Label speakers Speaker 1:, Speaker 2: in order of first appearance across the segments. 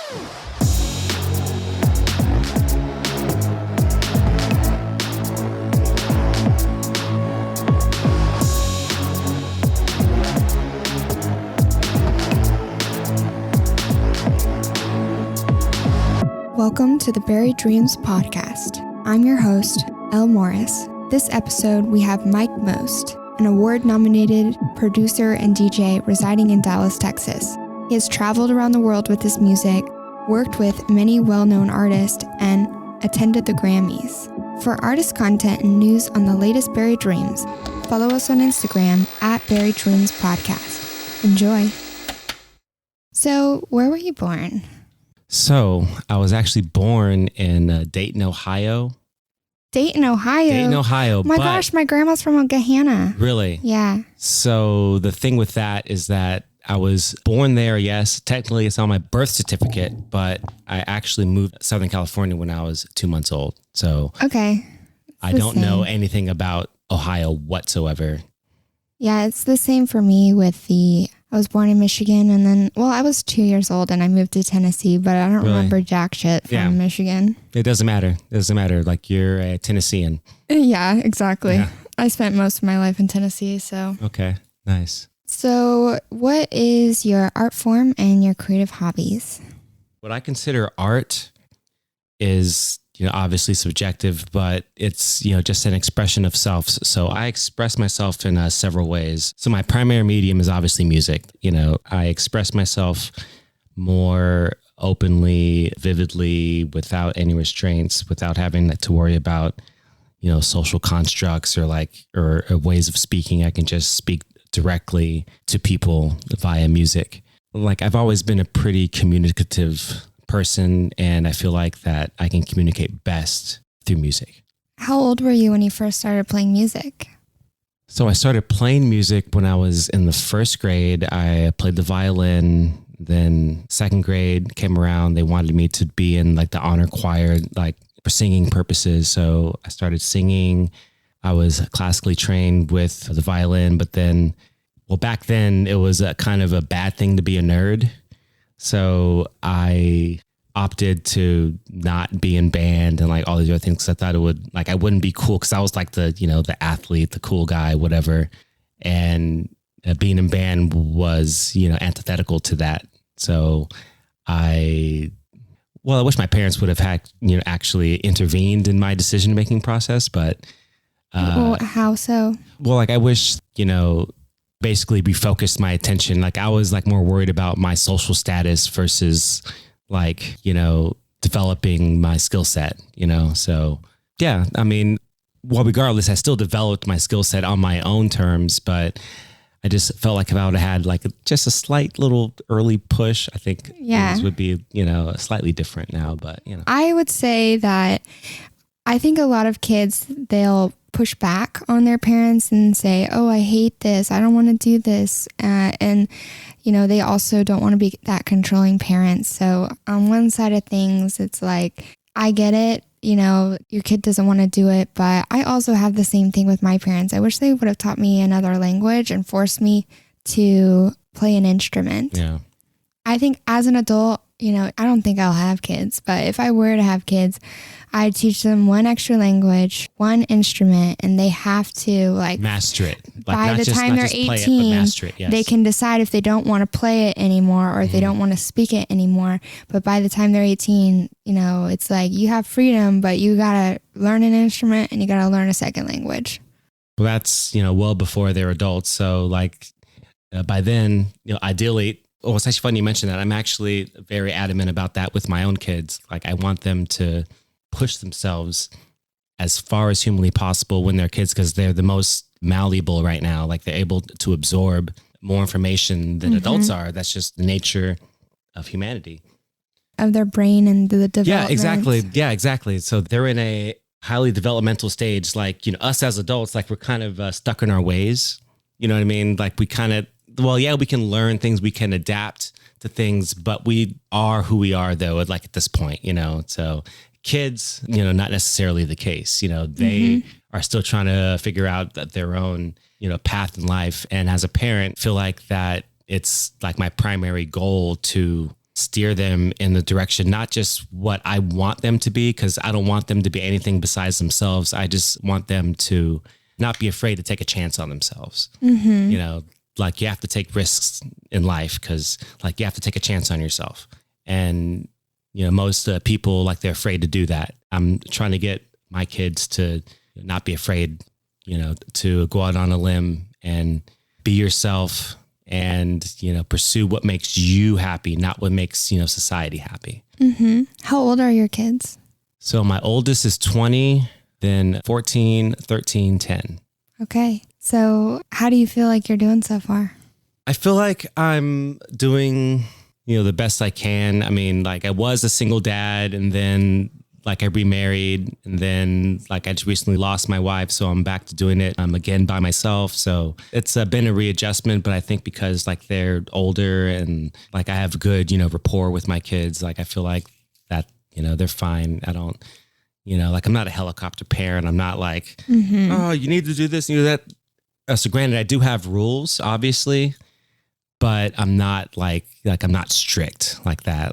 Speaker 1: Welcome to the Buried Dreams podcast. I'm your host, Elle Morris. This episode, we have Mike Most, an award-nominated producer and DJ residing in Dallas, Texas. He has traveled around the world with his music, worked with many well-known artists, and attended the Grammys. For artist content and news on the latest Buried Dreams, follow us on Instagram at Buried Dreams Podcast. Enjoy. So, where were you born?
Speaker 2: So I was actually born in Dayton, Ohio.
Speaker 1: Dayton, Ohio. My gosh, my grandma's from Gahanna.
Speaker 2: Really?
Speaker 1: Yeah.
Speaker 2: So the thing with that is that I was born there, yes. Technically, it's on my birth certificate, but I actually moved to Southern California when I was 2 months old. So
Speaker 1: okay,
Speaker 2: I don't know anything about Ohio whatsoever.
Speaker 1: Yeah, it's the same for me I was born in Michigan and then, I was 2 years old and I moved to Tennessee, but I don't remember jack shit from Michigan.
Speaker 2: It doesn't matter. It doesn't matter. Like, you're a Tennessean.
Speaker 1: Yeah, exactly. Yeah. I spent most of my life in Tennessee, so.
Speaker 2: Okay, nice.
Speaker 1: So what is your art form and your creative hobbies?
Speaker 2: What I consider art is, obviously subjective, but it's, just an expression of self. So I express myself in several ways. So my primary medium is obviously music. I express myself more openly, vividly, without any restraints, without having to worry about, social constructs or ways of speaking. I can just speak directly to people via music. Like, I've always been a pretty communicative person, and I feel like that I can communicate best through music.
Speaker 1: How old were you when you first started playing music?
Speaker 2: So I started playing music when I was in the first grade. I played the violin. Then second grade came around. They wanted me to be in the honor choir, for singing purposes. So I started singing. I was classically trained with the violin, but then, back then it was a kind of a bad thing to be a nerd. So I opted to not be in band and all these other things, because I thought it would, I wouldn't be cool, because I was the athlete, the cool guy, whatever. And being in band was, antithetical to that. So I wish my parents would have had, actually intervened in my decision-making process, but.
Speaker 1: How so?
Speaker 2: I wish, basically refocused my attention. I was more worried about my social status versus developing my skill set, so yeah, regardless, I still developed my skill set on my own terms, but I just felt like if I would have had just a slight little early push, I think things would be, slightly different now, but
Speaker 1: I would say that I think a lot of kids, they'll push back on their parents and say, oh, I hate this. I don't want to do this. And they also don't want to be that controlling parent. So on one side of things, it's I get it. Your kid doesn't want to do it. But I also have the same thing with my parents. I wish they would have taught me another language and forced me to play an instrument.
Speaker 2: Yeah.
Speaker 1: I think as an adult, I don't think I'll have kids, but if I were to have kids, I'd teach them one extra language, one instrument, and they have to
Speaker 2: master it.
Speaker 1: By the time they're 18, they can decide if they don't want to play it anymore or if they don't want to speak it anymore. But by the time they're 18, it's you have freedom, but you got to learn an instrument and you got to learn a second language.
Speaker 2: Well, that's, well before they're adults. So by then, ideally. Oh, it's actually funny you mentioned that. I'm actually very adamant about that with my own kids. I want them to push themselves as far as humanly possible when they're kids, because they're the most malleable right now. They're able to absorb more information than adults are. That's just the nature of humanity.
Speaker 1: Of their brain and the development.
Speaker 2: Yeah, exactly. So they're in a highly developmental stage. Us as adults, we're kind of stuck in our ways. You know what I mean? We kind of, we can learn things, we can adapt to things, but we are who we are though, at this point, so kids, not necessarily the case, they are still trying to figure out their own, path in life. And as a parent, feel like that it's my primary goal to steer them in the direction, not just what I want them to be, because I don't want them to be anything besides themselves. I just want them to not be afraid to take a chance on themselves. You know, like you have to take risks in life because like you have to take a chance on yourself. And, you know, most people like they're afraid to do that. I'm trying to get my kids to not be afraid, you know, to go out on a limb and be yourself and, you know, pursue what makes you happy, not what makes, you know, society happy.
Speaker 1: How old are your kids?
Speaker 2: So my oldest is 20, then 14, 13, 10.
Speaker 1: Okay. So how do you feel like you're doing so far?
Speaker 2: I feel like I'm doing, you know, the best I can. I mean, like I was a single dad and then like I remarried and then like I just recently lost my wife. So I'm back to doing it. I'm again by myself. So it's been a readjustment, but I think because like they're older and like I have good, you know, rapport with my kids, like I feel like that, you know, they're fine. I don't, you know, like I'm not a helicopter parent. I'm not like, oh, you need to do this and do that. So granted, I do have rules, obviously, but I'm not like I'm not strict like that.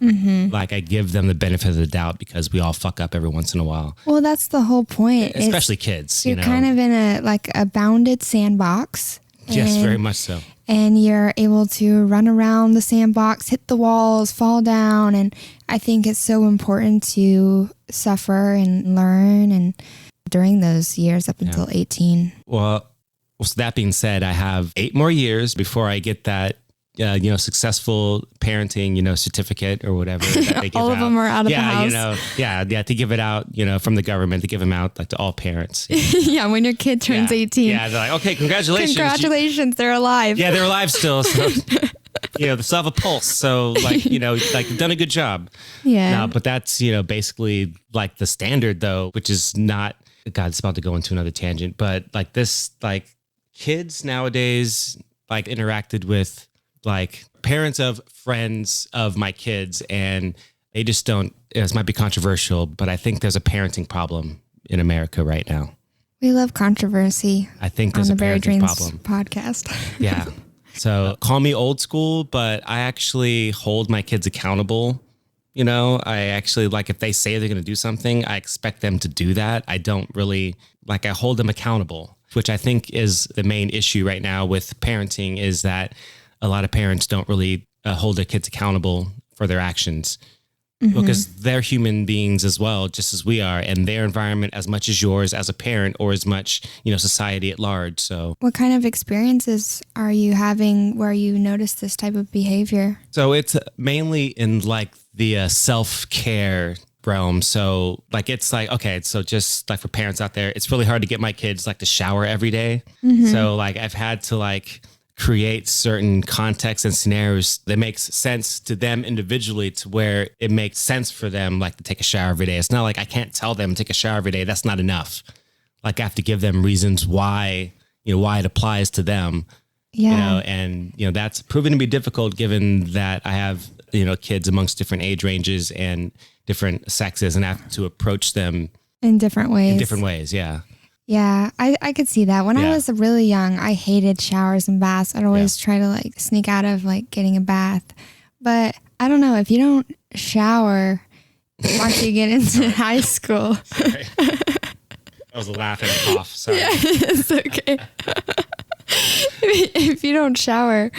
Speaker 2: Like I give them the benefit of the doubt because we all fuck up every once in a while.
Speaker 1: Well, that's the whole point.
Speaker 2: Especially kids.
Speaker 1: You're kind of in a bounded sandbox.
Speaker 2: Yes, very much so.
Speaker 1: And you're able to run around the sandbox, hit the walls, fall down. And I think it's so important to suffer and learn and during those years up until 18.
Speaker 2: Well, so that being said, I have 8 more years before I get that, you know, successful parenting, you know, certificate or whatever that they give
Speaker 1: all
Speaker 2: out.
Speaker 1: of them are out of the house.
Speaker 2: You know, to give it out, you know, from the government, to give them out like to all parents.
Speaker 1: Yeah, when your kid turns 18.
Speaker 2: Yeah, they're like, okay, congratulations.
Speaker 1: Congratulations, they're alive.
Speaker 2: Yeah, they're alive still. So, you know, they still have a pulse. So like, you know, like you've done a good job.
Speaker 1: Yeah.
Speaker 2: No, but that's, you know, basically like the standard though, which is not, God, it's about to go into another tangent, but like this, like kids nowadays, like interacted with like parents of friends of my kids and they just don't, this might be controversial, but I think there's a parenting problem in America right now.
Speaker 1: We love controversy.
Speaker 2: I think there's
Speaker 1: on
Speaker 2: a
Speaker 1: the Barry
Speaker 2: parenting
Speaker 1: Dreams
Speaker 2: problem.
Speaker 1: podcast.
Speaker 2: Yeah. So call me old school, but I actually hold my kids accountable. You know, I actually like if they say they're going to do something, I expect them to do that. I don't really like, I hold them accountable, which I think is the main issue right now with parenting is that a lot of parents don't really hold their kids accountable for their actions because they're human beings as well, just as we are, and their environment as much as yours as a parent or as much, you know, society at large. So
Speaker 1: what kind of experiences are you having where you notice this type of behavior?
Speaker 2: So it's mainly in like the self-care realm. So like, it's like, okay, so just like for parents out there, it's really hard to get my kids like to shower every day. So like I've had to like create certain contexts and scenarios that makes sense to them individually to where it makes sense for them like to take a shower every day. It's not like I can't tell them to take a shower every day. That's not enough. Like I have to give them reasons why, you know, why it applies to them.
Speaker 1: Yeah.
Speaker 2: You know, and you know, that's proven to be difficult given that I have, you know, kids amongst different age ranges and different sexes and I have to approach them
Speaker 1: in different ways.
Speaker 2: Yeah.
Speaker 1: Yeah, I could see that. When I was really young, I hated showers and baths. I'd always try to like sneak out of like getting a bath. But I don't know, if you don't shower once you get into high school.
Speaker 2: Sorry. That was a laugh and a cough. Sorry.
Speaker 1: Yeah, it's okay. If you don't shower,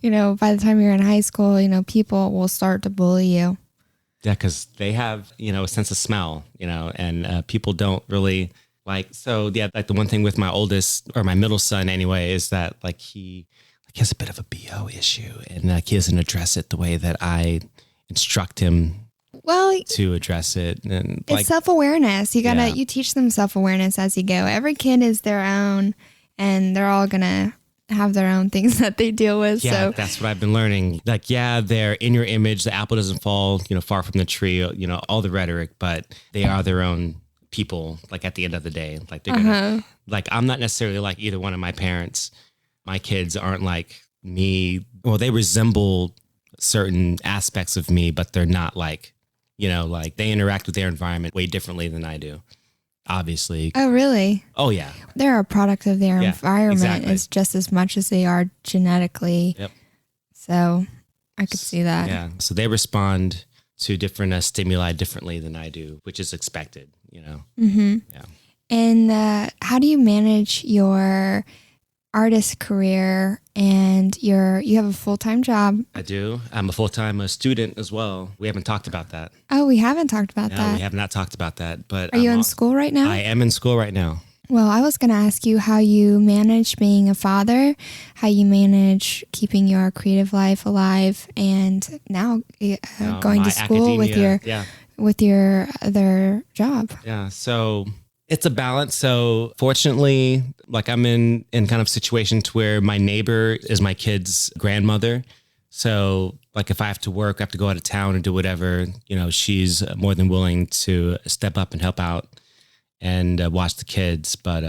Speaker 1: you know, by the time you're in high school, you know, people will start to bully you.
Speaker 2: Yeah, because they have, you know, a sense of smell, you know, and people don't really... Like, so yeah, like the one thing with my oldest or my middle son anyway, is that like he has a bit of a BO issue and like he doesn't address it the way that I instruct him to address it. And
Speaker 1: it's self-awareness. You gotta, you teach them self-awareness as you go. Every kid is their own and they're all gonna have their own things that they deal with.
Speaker 2: Yeah,
Speaker 1: so
Speaker 2: that's what I've been learning. Like, yeah, they're in your image. The apple doesn't fall, you know, far from the tree, you know, all the rhetoric, but they are their own people, like at the end of the day. Like they're gonna, like I'm not necessarily like either one of my parents. My kids aren't like me. Well, they resemble certain aspects of me, but they're not like, you know, like they interact with their environment way differently than I do. Obviously.
Speaker 1: Oh, really?
Speaker 2: Oh, yeah.
Speaker 1: They're a product of their environment
Speaker 2: exactly.
Speaker 1: as just as much as they are genetically.
Speaker 2: Yep.
Speaker 1: So I could see that.
Speaker 2: Yeah. So they respond to different stimuli differently than I do, which is expected,
Speaker 1: Mm-hmm.
Speaker 2: Yeah.
Speaker 1: And how do you manage your artist career and you have a full-time job?
Speaker 2: I do. I'm a full-time student as well. We haven't talked about that.
Speaker 1: Oh, we haven't talked about
Speaker 2: No,
Speaker 1: that.
Speaker 2: we have not talked about that. But
Speaker 1: Are you in school right now?
Speaker 2: I am in school right now.
Speaker 1: Well, I was going to ask you how you manage being a father, how you manage keeping your creative life alive, and now going to school with your other job.
Speaker 2: Yeah. So it's a balance. So fortunately, like I'm in kind of situations where my neighbor is my kid's grandmother. So like if I have to work, I have to go out of town or do whatever, she's more than willing to step up and help out and watch the kids. But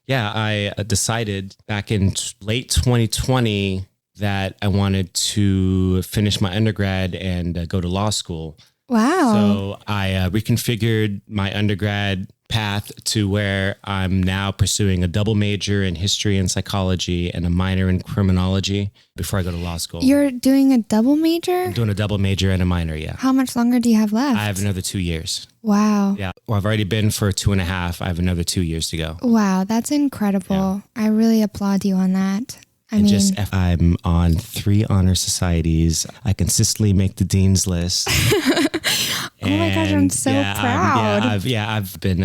Speaker 2: I decided back in late 2020 that I wanted to finish my undergrad and go to law school.
Speaker 1: Wow.
Speaker 2: So I reconfigured my undergrad path to where I'm now pursuing a double major in history and psychology and a minor in criminology before I go to law school.
Speaker 1: You're doing a double major?
Speaker 2: I'm doing a double major and a minor, yeah.
Speaker 1: How much longer do you have left?
Speaker 2: I have another 2 years.
Speaker 1: Wow.
Speaker 2: Yeah. Well, I've already been for 2.5. I have another 2 years to go.
Speaker 1: Wow, that's incredible. Yeah. I really applaud you on that.
Speaker 2: Just if I'm on 3 honor societies, I consistently make the dean's list.
Speaker 1: Oh my gosh, I'm so proud.
Speaker 2: I've been.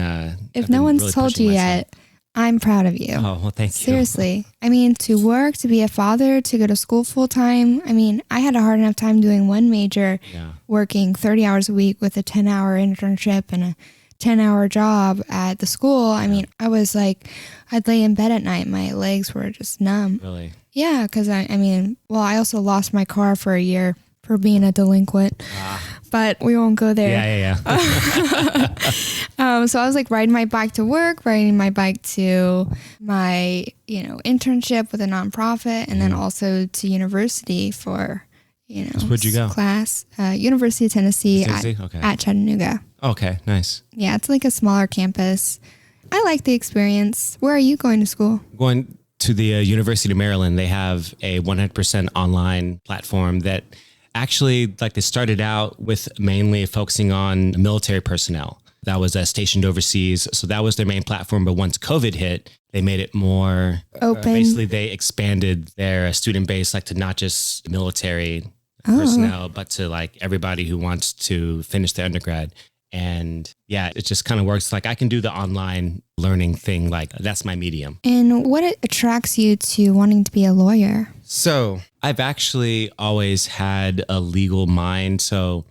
Speaker 1: If no one's told you yet, I'm proud of you.
Speaker 2: Oh, well, thank you.
Speaker 1: Seriously. To work, to be a father, to go to school full time. I had a hard enough time doing one major, working 30 hours a week with a 10-hour internship and a 10-hour job at the school. I was like, I'd lay in bed at night. My legs were just numb.
Speaker 2: Really?
Speaker 1: Yeah, because I also lost my car for a year for being a delinquent. But we won't go there.
Speaker 2: Yeah.
Speaker 1: So I was like riding my bike to work, riding my bike to my, internship with a nonprofit, and then also to university for,
Speaker 2: So where'd you go?
Speaker 1: Class. University of Tennessee at Chattanooga.
Speaker 2: Okay, nice.
Speaker 1: Yeah, it's like a smaller campus. I like the experience. Where are you going to school?
Speaker 2: Going to the University of Maryland. They have a 100% online platform that actually, they started out with mainly focusing on military personnel that was stationed overseas. So that was their main platform. But once COVID hit, they made it more
Speaker 1: open.
Speaker 2: Basically, they expanded their student base to not just military personnel, but to everybody who wants to finish their undergrad. And yeah, it just kind of works. I can do the online learning thing. That's my medium.
Speaker 1: And what attracts you to wanting to be a lawyer?
Speaker 2: So I've actually always had a legal mind. So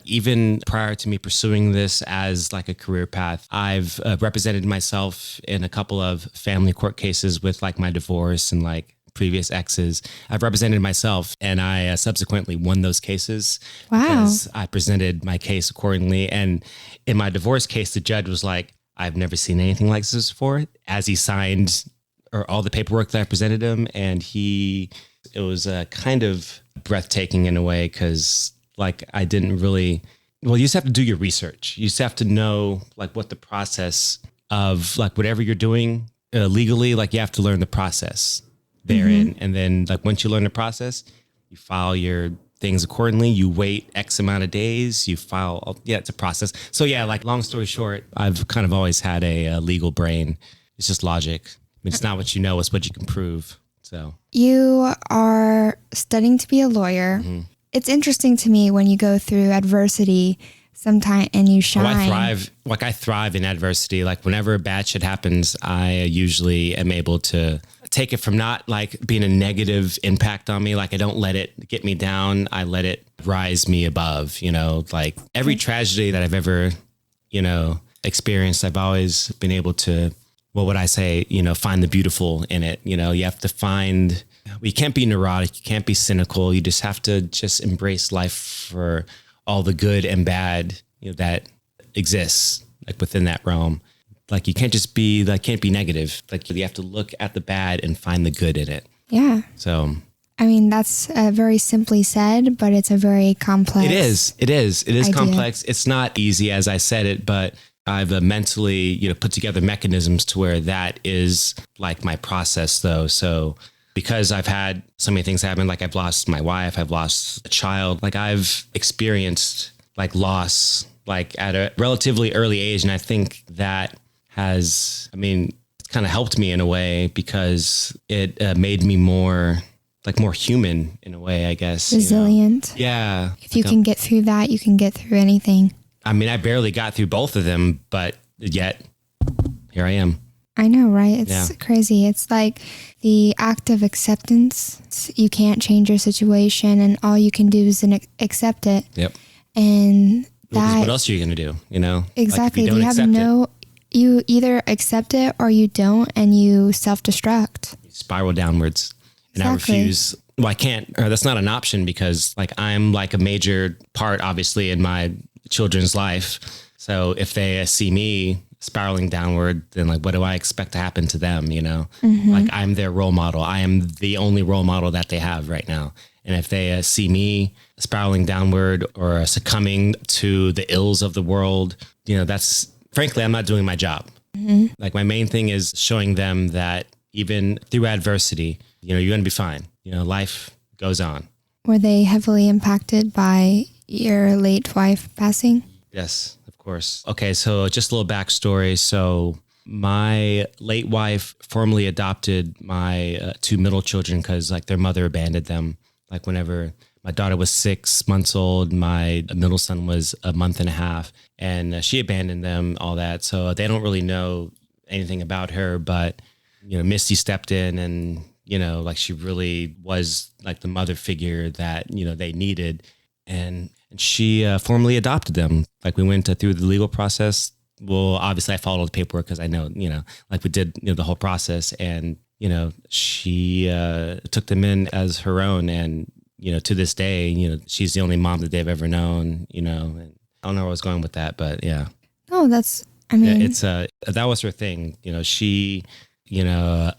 Speaker 2: even prior to me pursuing this as a career path, I've represented myself in a couple of family court cases with my divorce and previous exes. I've represented myself and I subsequently won those cases.
Speaker 1: Wow.
Speaker 2: Because I presented my case accordingly. And in my divorce case, the judge was like, I've never seen anything like this before, as he signed all the paperwork that I presented him. And it was kind of breathtaking in a way because I didn't really, you just have to do your research. You just have to know what the process of whatever you're doing legally, you have to learn the process therein. Mm-hmm. And then once you learn the process, you file your things accordingly. You wait X amount of days, you file. Yeah, it's a process. So yeah, long story short, I've kind of always had a legal brain. It's just logic. It's not what you know, it's what you can prove. So
Speaker 1: you are studying to be a lawyer. Mm-hmm. It's interesting to me when you go through adversity sometime and you shine.
Speaker 2: I thrive in adversity. Whenever bad shit happens, I usually am able to take it from not being a negative impact on me. I don't let it get me down. I let it rise me above, every tragedy that I've ever, experienced, I've always been able to, what would I say, find the beautiful in it. You have to find, you can't be neurotic. You can't be cynical. You just have to embrace life for all the good and bad, that exists within that realm. You can't just be, can't be negative. You have to look at the bad and find the good in it.
Speaker 1: Yeah.
Speaker 2: So,
Speaker 1: that's very simply said, but it's a very complex.
Speaker 2: It is
Speaker 1: idea.
Speaker 2: Complex. It's not easy as I said it, but I've mentally, put together mechanisms to where that is my process though. So because I've had so many things happen, like I've lost my wife, I've lost a child, like I've experienced like loss, like at a relatively early age. And I think that has, it's kind of helped me in a way because it made me more human in a way, I guess.
Speaker 1: Resilient.
Speaker 2: Yeah.
Speaker 1: If you can get through that, you can get through anything.
Speaker 2: I barely got through both of them, but yet here I am.
Speaker 1: I know, right? It's crazy. It's like the act of acceptance. You can't change your situation and all you can do is accept it.
Speaker 2: Yep.
Speaker 1: And
Speaker 2: what else are you going to do?
Speaker 1: Exactly.
Speaker 2: Like
Speaker 1: you either accept it or you don't, and you self-destruct.
Speaker 2: You spiral downwards. And exactly. I refuse. Well, I can't, or that's not an option because like I'm like a major part, obviously, in my children's life. So if they see me spiraling downward, then like, what do I expect to happen to them? Like I'm their role model. I am the only role model that they have right now. And if they see me spiraling downward or succumbing to the ills of the world, that's frankly, I'm not doing my job. Mm-hmm. Like my main thing is showing them that even through adversity, you're going to be fine. Life goes on.
Speaker 1: Were they heavily impacted by your late wife passing?
Speaker 2: Yes, of course. Okay, so just a little backstory. So my late wife formally adopted my two middle children because like their mother abandoned them. Like whenever my daughter was 6 months old, my middle son was a month and a half, and she abandoned them, all that. So they don't really know anything about her, but Misty stepped in and, like she really was like the mother figure that, they needed. And she formally adopted them. Like we went through the legal process. Well, obviously I followed the paperwork because I know, like we did, the whole process. And, she took them in as her own. And, to this day, she's the only mom that they've ever known, and I don't know where I was going with that, but yeah.
Speaker 1: Oh,
Speaker 2: it's that was her thing. She,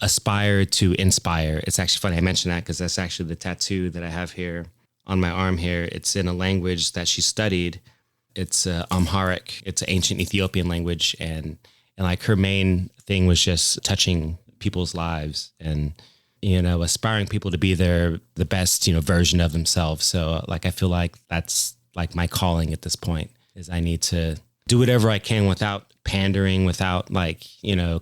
Speaker 2: aspired to inspire. It's actually funny I mentioned that because that's actually the tattoo that I have here on my arm here. It's in a language that she studied. It's Amharic. It's an ancient Ethiopian language. And like her main thing was just touching people's lives and, aspiring people to be the best, version of themselves. So like, I feel like that's like my calling at this point is I need to do whatever I can without pandering, without like,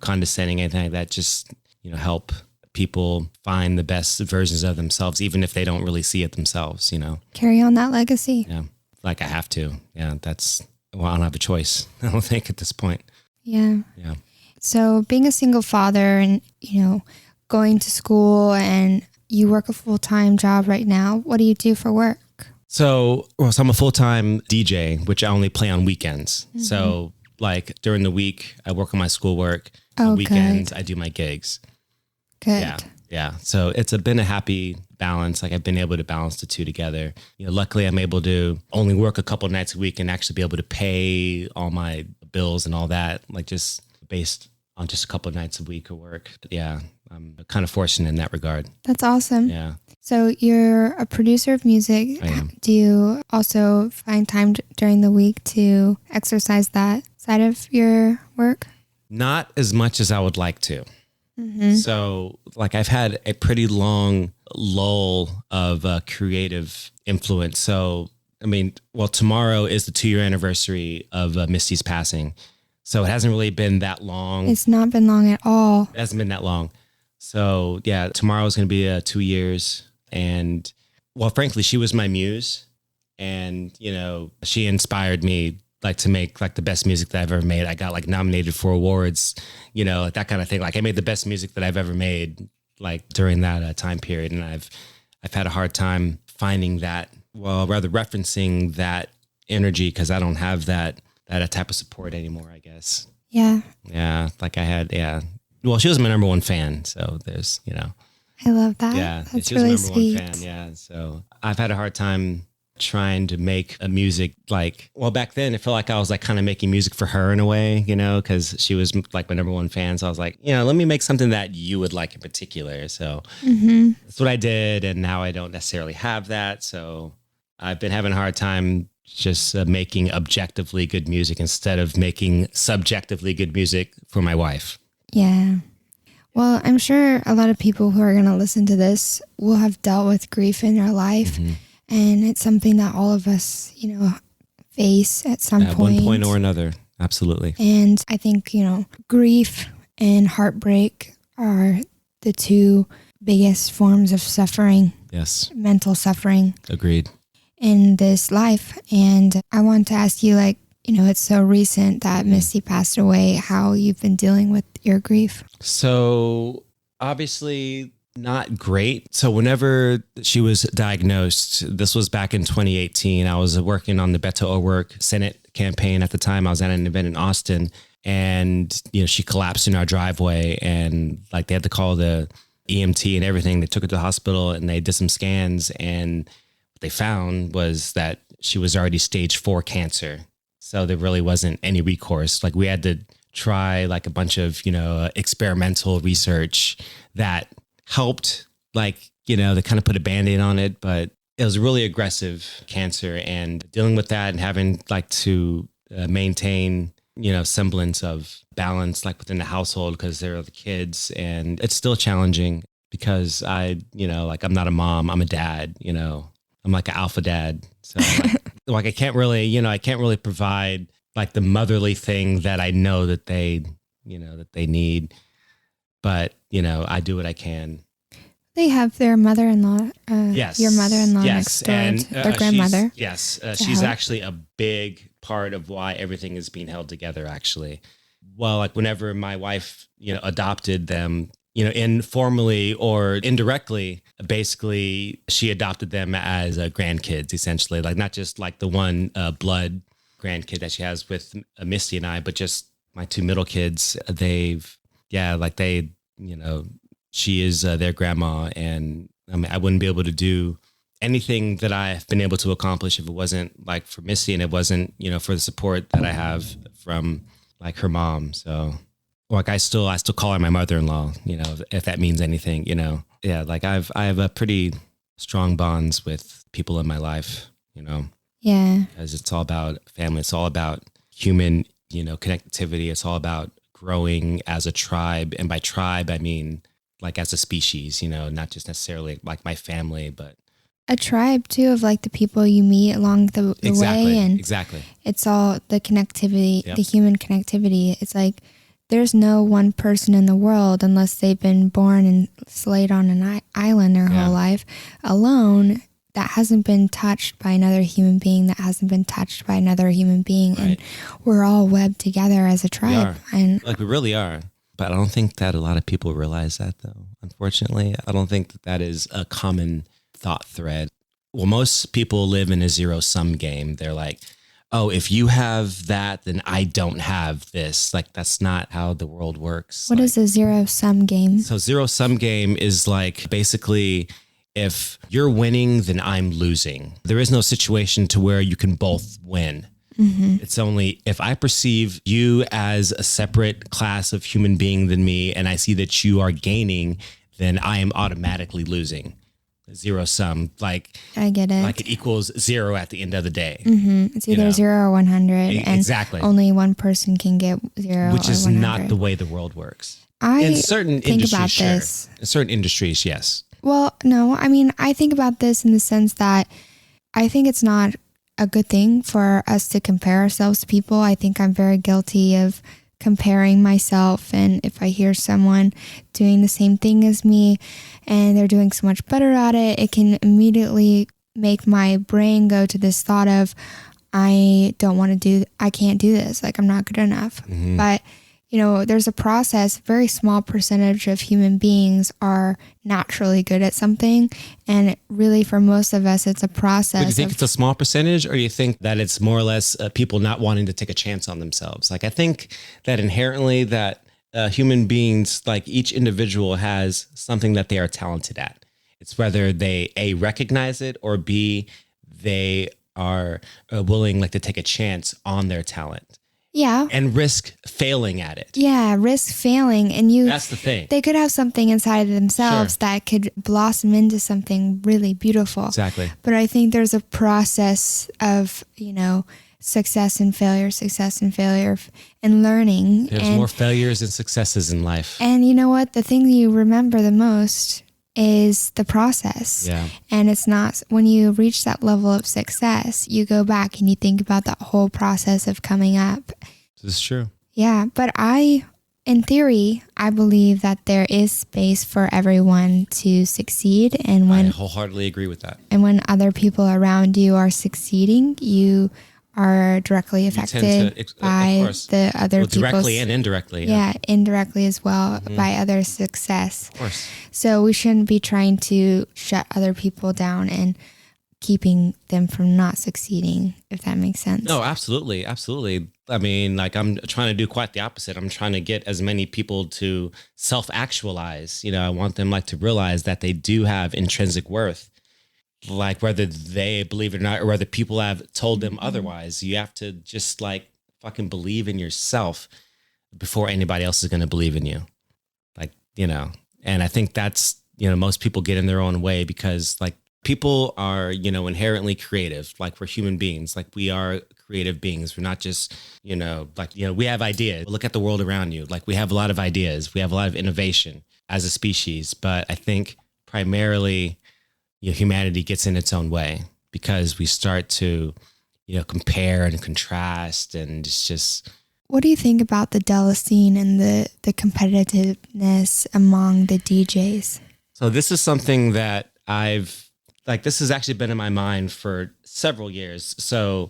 Speaker 2: condescending, anything like that. Just, help people find the best versions of themselves, even if they don't really see it themselves,
Speaker 1: Carry on that legacy.
Speaker 2: Yeah. Like I have to. Yeah. I don't have a choice. I don't think at this point.
Speaker 1: Yeah.
Speaker 2: Yeah.
Speaker 1: So being a single father and, going to school and you work a full-time job right now, what do you do for work?
Speaker 2: So I'm a full-time DJ, which I only play on weekends. Mm-hmm. So like during the week, I work on my schoolwork. On weekends, good. I do my gigs.
Speaker 1: Good.
Speaker 2: Yeah. So it's been a happy balance. Like I've been able to balance the two together. Luckily I'm able to only work a couple of nights a week and actually be able to pay all my bills and all that, like just based on just a couple of nights a week of work. But yeah, I'm kind of fortunate in that regard.
Speaker 1: That's awesome.
Speaker 2: Yeah.
Speaker 1: So you're a producer of music.
Speaker 2: I am.
Speaker 1: Do you also find time during the week to exercise that side of your work?
Speaker 2: Not as much as I would like to.
Speaker 1: Mm-hmm.
Speaker 2: So like I've had a pretty long lull of creative influence. So, tomorrow is the 2-year anniversary of Misty's passing. So it hasn't really been that long.
Speaker 1: It's not been long at all.
Speaker 2: It hasn't been that long. So yeah, tomorrow is going to be 2 years. And well, frankly, she was my muse and, she inspired me like to make like the best music that I've ever made. I got like nominated for awards, like that kind of thing. Like I made the best music that I've ever made like during that time period. And I've had a hard time finding that, well, rather referencing that energy because I don't have that type of support anymore, I guess.
Speaker 1: Yeah.
Speaker 2: Yeah. Like I had, yeah. Well, she was my number one fan. So there's,
Speaker 1: I love that.
Speaker 2: Yeah.
Speaker 1: That's
Speaker 2: she was
Speaker 1: really
Speaker 2: my number
Speaker 1: sweet.
Speaker 2: one fan. Yeah. So I've had a hard time trying to make a music like, well, back then it felt like I was like kind of making music for her in a way, because she was like my number one fan. So I was like, let me make something that you would like in particular. So that's what I did. And now I don't necessarily have that. So I've been having a hard time just making objectively good music instead of making subjectively good music for my wife.
Speaker 1: Yeah. Well, I'm sure a lot of people who are going to listen to this will have dealt with grief in their life.
Speaker 2: Mm-hmm.
Speaker 1: And it's something that all of us, face at some
Speaker 2: At
Speaker 1: point.
Speaker 2: one point or another. Absolutely.
Speaker 1: And I think, grief and heartbreak are the two biggest forms of suffering.
Speaker 2: Yes.
Speaker 1: Mental suffering.
Speaker 2: Agreed.
Speaker 1: In this life. And I want to ask you, it's so recent that Misty passed away, how you've been dealing with your grief.
Speaker 2: So obviously not great. So whenever she was diagnosed, this was back in 2018, I was working on the Beto O'Rourke Senate campaign at the time. I was at an event in Austin, and she collapsed in our driveway, and they had to call the EMT and everything. They took her to the hospital and they did some scans, and what they found was that she was already stage 4 cancer. So there really wasn't any recourse. We had to try a bunch of, experimental research that helped, to kind of put a Band-Aid on it, but it was really aggressive cancer, and dealing with that and having to maintain, semblance of balance, within the household, because there are the kids, and it's still challenging because I'm not a mom, I'm a dad, I'm like an alpha dad. So I can't really provide the motherly thing that I know that they need. But, I do what I can.
Speaker 1: They have their mother-in-law,
Speaker 2: yes.
Speaker 1: Your mother-in-law
Speaker 2: yes.
Speaker 1: next door,
Speaker 2: And,
Speaker 1: their grandmother.
Speaker 2: She's actually a big part of why everything is being held together, actually. Well, whenever my wife, adopted them, informally or indirectly, basically she adopted them as grandkids, essentially, not just the one blood grandkid that she has with Misty and I, but just my 2 middle kids. She is their grandma, and I wouldn't be able to do anything that I've been able to accomplish if it wasn't for Misty, and it wasn't, for the support that I have from her mom. So I still call her my mother-in-law, if that means anything, Yeah, I have a pretty strong bonds with people in my life,
Speaker 1: Yeah.
Speaker 2: Because it's all about family. It's all about human, connectivity. It's all about growing as a tribe. And by tribe, I mean as a species, not just necessarily my family, but
Speaker 1: a tribe too of the people you meet along the way. And
Speaker 2: exactly.
Speaker 1: It's all the connectivity,
Speaker 2: Yep.
Speaker 1: the human connectivity. It's there's no one person in the world, unless they've been born and laid on an island their whole life alone, that hasn't been touched by another human being, that hasn't been touched by another human being.
Speaker 2: Right.
Speaker 1: And we're all webbed together as a tribe. And
Speaker 2: we really are. But I don't think that a lot of people realize that, though. Unfortunately, I don't think that is a common thought thread. Well, most people live in a zero-sum game. They're oh, if you have that, then I don't have this. That's not how the world works.
Speaker 1: What is a zero-sum game?
Speaker 2: So zero-sum game is basically, if you're winning, then I'm losing. There is no situation to where you can both win.
Speaker 1: Mm-hmm.
Speaker 2: It's only if I perceive you as a separate class of human being than me, and I see that you are gaining, then I am automatically losing. Zero sum,
Speaker 1: I get it.
Speaker 2: It equals 0 at the end of the day.
Speaker 1: Mm-hmm. It's either 0 or 100. And
Speaker 2: exactly.
Speaker 1: Only one person can get 0
Speaker 2: Which
Speaker 1: or
Speaker 2: is
Speaker 1: 100.
Speaker 2: not the way the world works.
Speaker 1: In
Speaker 2: certain
Speaker 1: think
Speaker 2: industries,
Speaker 1: about
Speaker 2: sure.
Speaker 1: this.
Speaker 2: In certain industries, yes.
Speaker 1: Well, no, I think about this in the sense that I think it's not a good thing for us to compare ourselves to people. I think I'm very guilty of comparing myself, and if I hear someone doing the same thing as me and they're doing so much better at it, it can immediately make my brain go to this thought of I can't do this, I'm not good enough.
Speaker 2: Mm-hmm.
Speaker 1: But there's a process. Very small percentage of human beings are naturally good at something. And really, for most of us, it's a process.
Speaker 2: But do you think it's a small percentage, or do you think that it's more or less people not wanting to take a chance on themselves? I think that inherently that human beings, each individual has something that they are talented at. It's whether they A, recognize it, or B, they are willing to take a chance on their talent.
Speaker 1: Yeah.
Speaker 2: And risk failing at it.
Speaker 1: Yeah, risk failing. And
Speaker 2: that's the thing.
Speaker 1: They could have something inside of themselves that could blossom into something really beautiful.
Speaker 2: Exactly.
Speaker 1: But I think there's a process of, success and failure, and learning.
Speaker 2: There's more failures than successes in life.
Speaker 1: And you know what? The thing you remember the most is the process.
Speaker 2: Yeah. And
Speaker 1: it's not, when you reach that level of success, you go back and you think about that whole process of coming up.
Speaker 2: This is true.
Speaker 1: Yeah. But in theory, I believe that there is space for everyone to succeed. And
Speaker 2: I wholeheartedly agree with that.
Speaker 1: And when other people around you are succeeding, you are directly affected by the other people.
Speaker 2: Directly and indirectly.
Speaker 1: Yeah, indirectly as well by other success.
Speaker 2: Of course.
Speaker 1: So we shouldn't be trying to shut other people down and keeping them from not succeeding, if that makes sense.
Speaker 2: No, absolutely. Absolutely. I mean, like I'm trying to do quite the opposite. I'm trying to get as many people to self-actualize. I want them to realize that they do have intrinsic worth. Like whether they believe it or not, or whether people have told them otherwise, you have to just fucking believe in yourself before anybody else is going to believe in you. And I think that's, most people get in their own way because people are, inherently creative. We're human beings, we are creative beings. We're not just, we have ideas. Look at the world around you. We have a lot of ideas. We have a lot of innovation as a species. But I think primarily, humanity gets in its own way because we start to, compare and contrast, and it's just.
Speaker 1: What do you think about the Dallas scene and the competitiveness among the DJs?
Speaker 2: So this is something that this has actually been in my mind for several years. So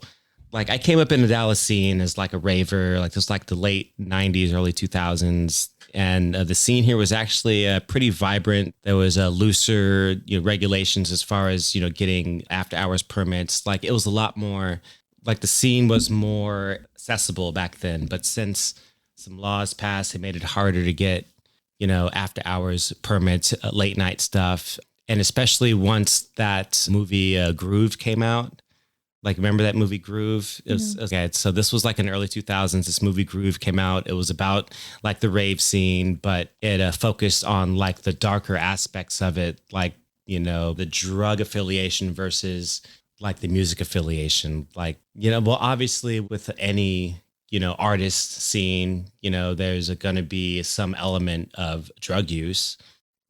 Speaker 2: I came up in the Dallas scene as a raver, this the late 90s, early 2000s. And the scene here was actually pretty vibrant. There was looser regulations as far as, getting after hours permits. It was a lot more, the scene was more accessible back then. But since some laws passed, it made it harder to get, after hours permits, late night stuff. And especially once that movie Groove came out. Remember that movie Groove? It was, okay, so this was in the early 2000s. This movie Groove came out. It was about the rave scene, but it focused on the darker aspects of it, the drug affiliation versus the music affiliation. Well, obviously with any, artist scene, there's going to be some element of drug use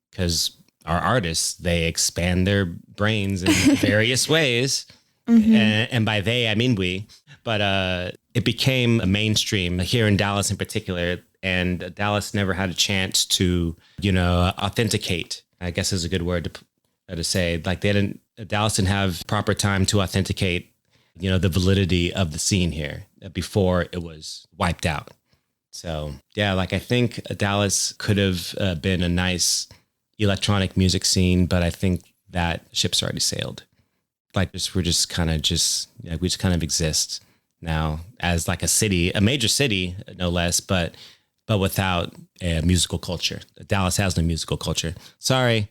Speaker 2: because our artists, they expand their brains in various ways. And by they, I mean we. But it became a mainstream here in Dallas in particular. And Dallas never had a chance to, authenticate, I guess is a good word to say. Dallas didn't have proper time to authenticate, the validity of the scene here before it was wiped out. So, yeah, I think Dallas could have been a nice electronic music scene, but I think that ship's already sailed. We just kind of exist now as a city, a major city, no less, but without a musical culture. Dallas has no musical culture. Sorry,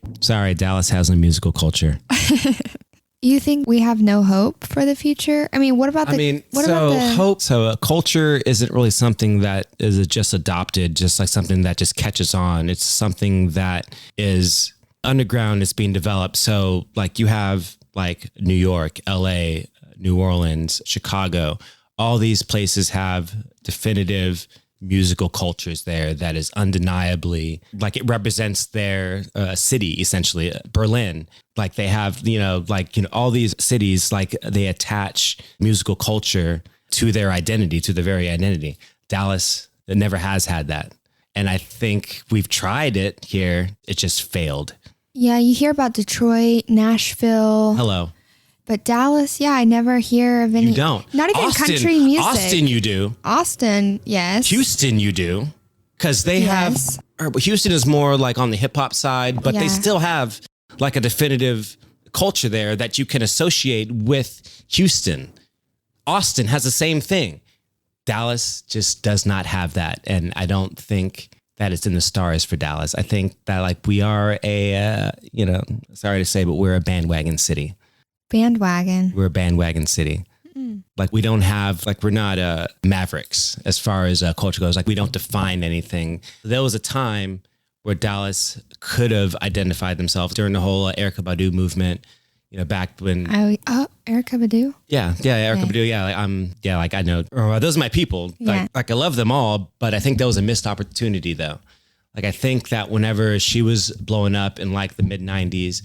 Speaker 2: Dallas has no musical culture.
Speaker 1: You think we have no hope for the future? I mean,
Speaker 2: hope. So a culture isn't really something that is just adopted, just something that just catches on. It's something that is underground. It's being developed. So you have New York, LA, New Orleans, Chicago, all these places have definitive musical cultures there that is undeniably it represents their city, essentially. Berlin, they have, all these cities, they attach musical culture to their identity, to their very identity. Dallas never has had that. And I think we've tried it here. It just failed.
Speaker 1: Yeah, you hear about Detroit, Nashville.
Speaker 2: Hello.
Speaker 1: But Dallas, yeah, I never hear of any.
Speaker 2: You don't.
Speaker 1: Not even country music.
Speaker 2: Austin, you do.
Speaker 1: Austin, yes.
Speaker 2: Houston, you do. Because they have. Houston is more on the hip hop side, but they still have a definitive culture there that you can associate with Houston. Austin has the same thing. Dallas just does not have that. And I don't think that it's in the stars for Dallas. I think that we are a, sorry to say, but we're a bandwagon city.
Speaker 1: Bandwagon.
Speaker 2: We're a bandwagon city. We don't have, we're not mavericks as far as culture goes. We don't define anything. There was a time where Dallas could have identified themselves during the whole Erykah Badu movement. back when.
Speaker 1: Erykah Badu.
Speaker 2: Yeah, Erykah Badu. Yeah, like I know. Those are my people.
Speaker 1: Yeah.
Speaker 2: Like I love them all, but I think that was a missed opportunity, though. Like I think that whenever she was blowing up in like the mid '90s,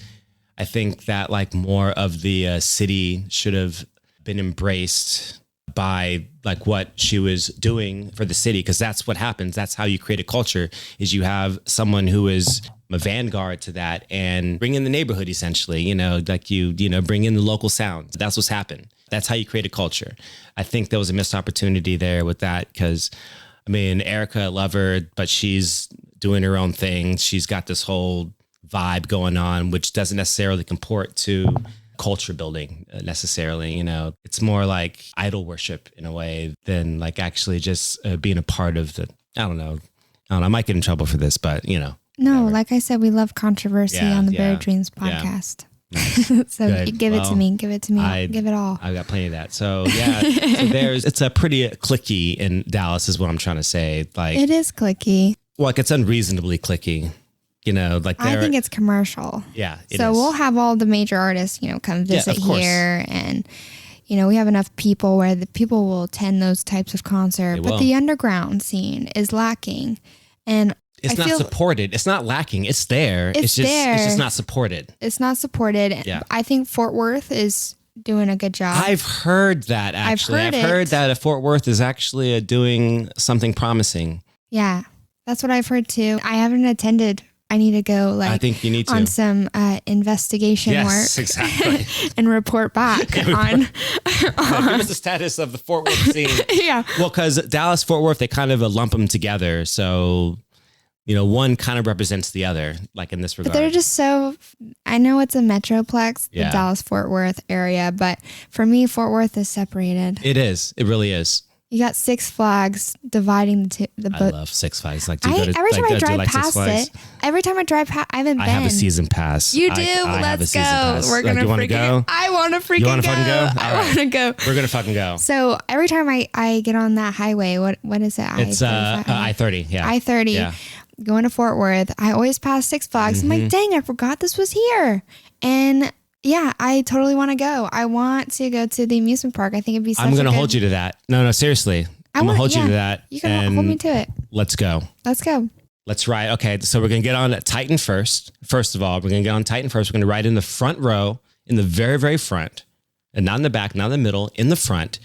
Speaker 2: I think that like more of the city should have been embraced by like what she was doing for the city, because that's what happens. That's how you create a culture, is you have someone who is a vanguard to that and bring in the neighborhood, essentially, like you bring in the local sounds. That's what's happened. That's how you create a culture. I think there was a missed opportunity there with that, because I mean, Erykah, I love her, but she's doing her own thing. She's got this whole vibe going on, which doesn't necessarily comport to culture building necessarily. It's more like idol worship in a way than like actually just being a part of the, I don't know, I might get in trouble for this, but
Speaker 1: No,
Speaker 2: whatever.
Speaker 1: like I said, we love controversy on the Buried Dreams podcast. Yeah. So
Speaker 2: Good.
Speaker 1: give it to me. Give it all.
Speaker 2: I've got plenty of that. So yeah, it's a pretty cliquey in Dallas is what I'm trying to say. Like
Speaker 1: it is cliquey.
Speaker 2: Like it's unreasonably cliquey. Like
Speaker 1: I think it's commercial.
Speaker 2: Yeah.
Speaker 1: So we'll have all the major artists, come visit here, and we have enough people where the people will attend those types of concerts. But the underground scene is lacking, and
Speaker 2: it's not supported. It's not lacking. It's there. It's just not supported.
Speaker 1: It's not supported. Yeah. I think Fort Worth is doing a good job.
Speaker 2: I've heard that actually. I've heard that Fort Worth is actually doing something promising.
Speaker 1: Yeah, that's what I've heard too. I haven't attended. I need to go I think you need to. On some investigation work.
Speaker 2: Yes, exactly.
Speaker 1: And report back on
Speaker 2: give us the status of the Fort Worth scene.
Speaker 1: Yeah.
Speaker 2: Well, because Dallas, Fort Worth, they kind of lump them together. So, one kind of represents the other, like in this regard.
Speaker 1: But they're just so, I know it's a metroplex, the Dallas, Fort Worth area, but for me, Fort Worth is separated.
Speaker 2: It is. It really is.
Speaker 1: You got Six Flags dividing the boat.
Speaker 2: I love Six Flags. Like,
Speaker 1: every time I drive past it, I haven't been.
Speaker 2: I have a season pass.
Speaker 1: You do? Let's go. We're gonna freaking go. I want to freaking go. You want to fucking go? I want to go.
Speaker 2: We're gonna fucking go.
Speaker 1: So every time I get on that highway, what is it?
Speaker 2: It's I-30. Yeah.
Speaker 1: I-30.
Speaker 2: Yeah.
Speaker 1: Going to Fort Worth, I always pass Six Flags. I'm like, dang, I forgot this was here. And yeah, I totally want to go. I want to go to the amusement park. I think it'd be such
Speaker 2: I'm going to hold you to that. No, seriously. I'm going to hold you to that.
Speaker 1: You can hold me to it.
Speaker 2: Let's go.
Speaker 1: Let's go.
Speaker 2: Let's ride. Okay, so we're going to get on Titan first. First of all, we're going to get on Titan first. We're going to ride in the front row, in the very, very front, and not in the back, not in the middle, in the front.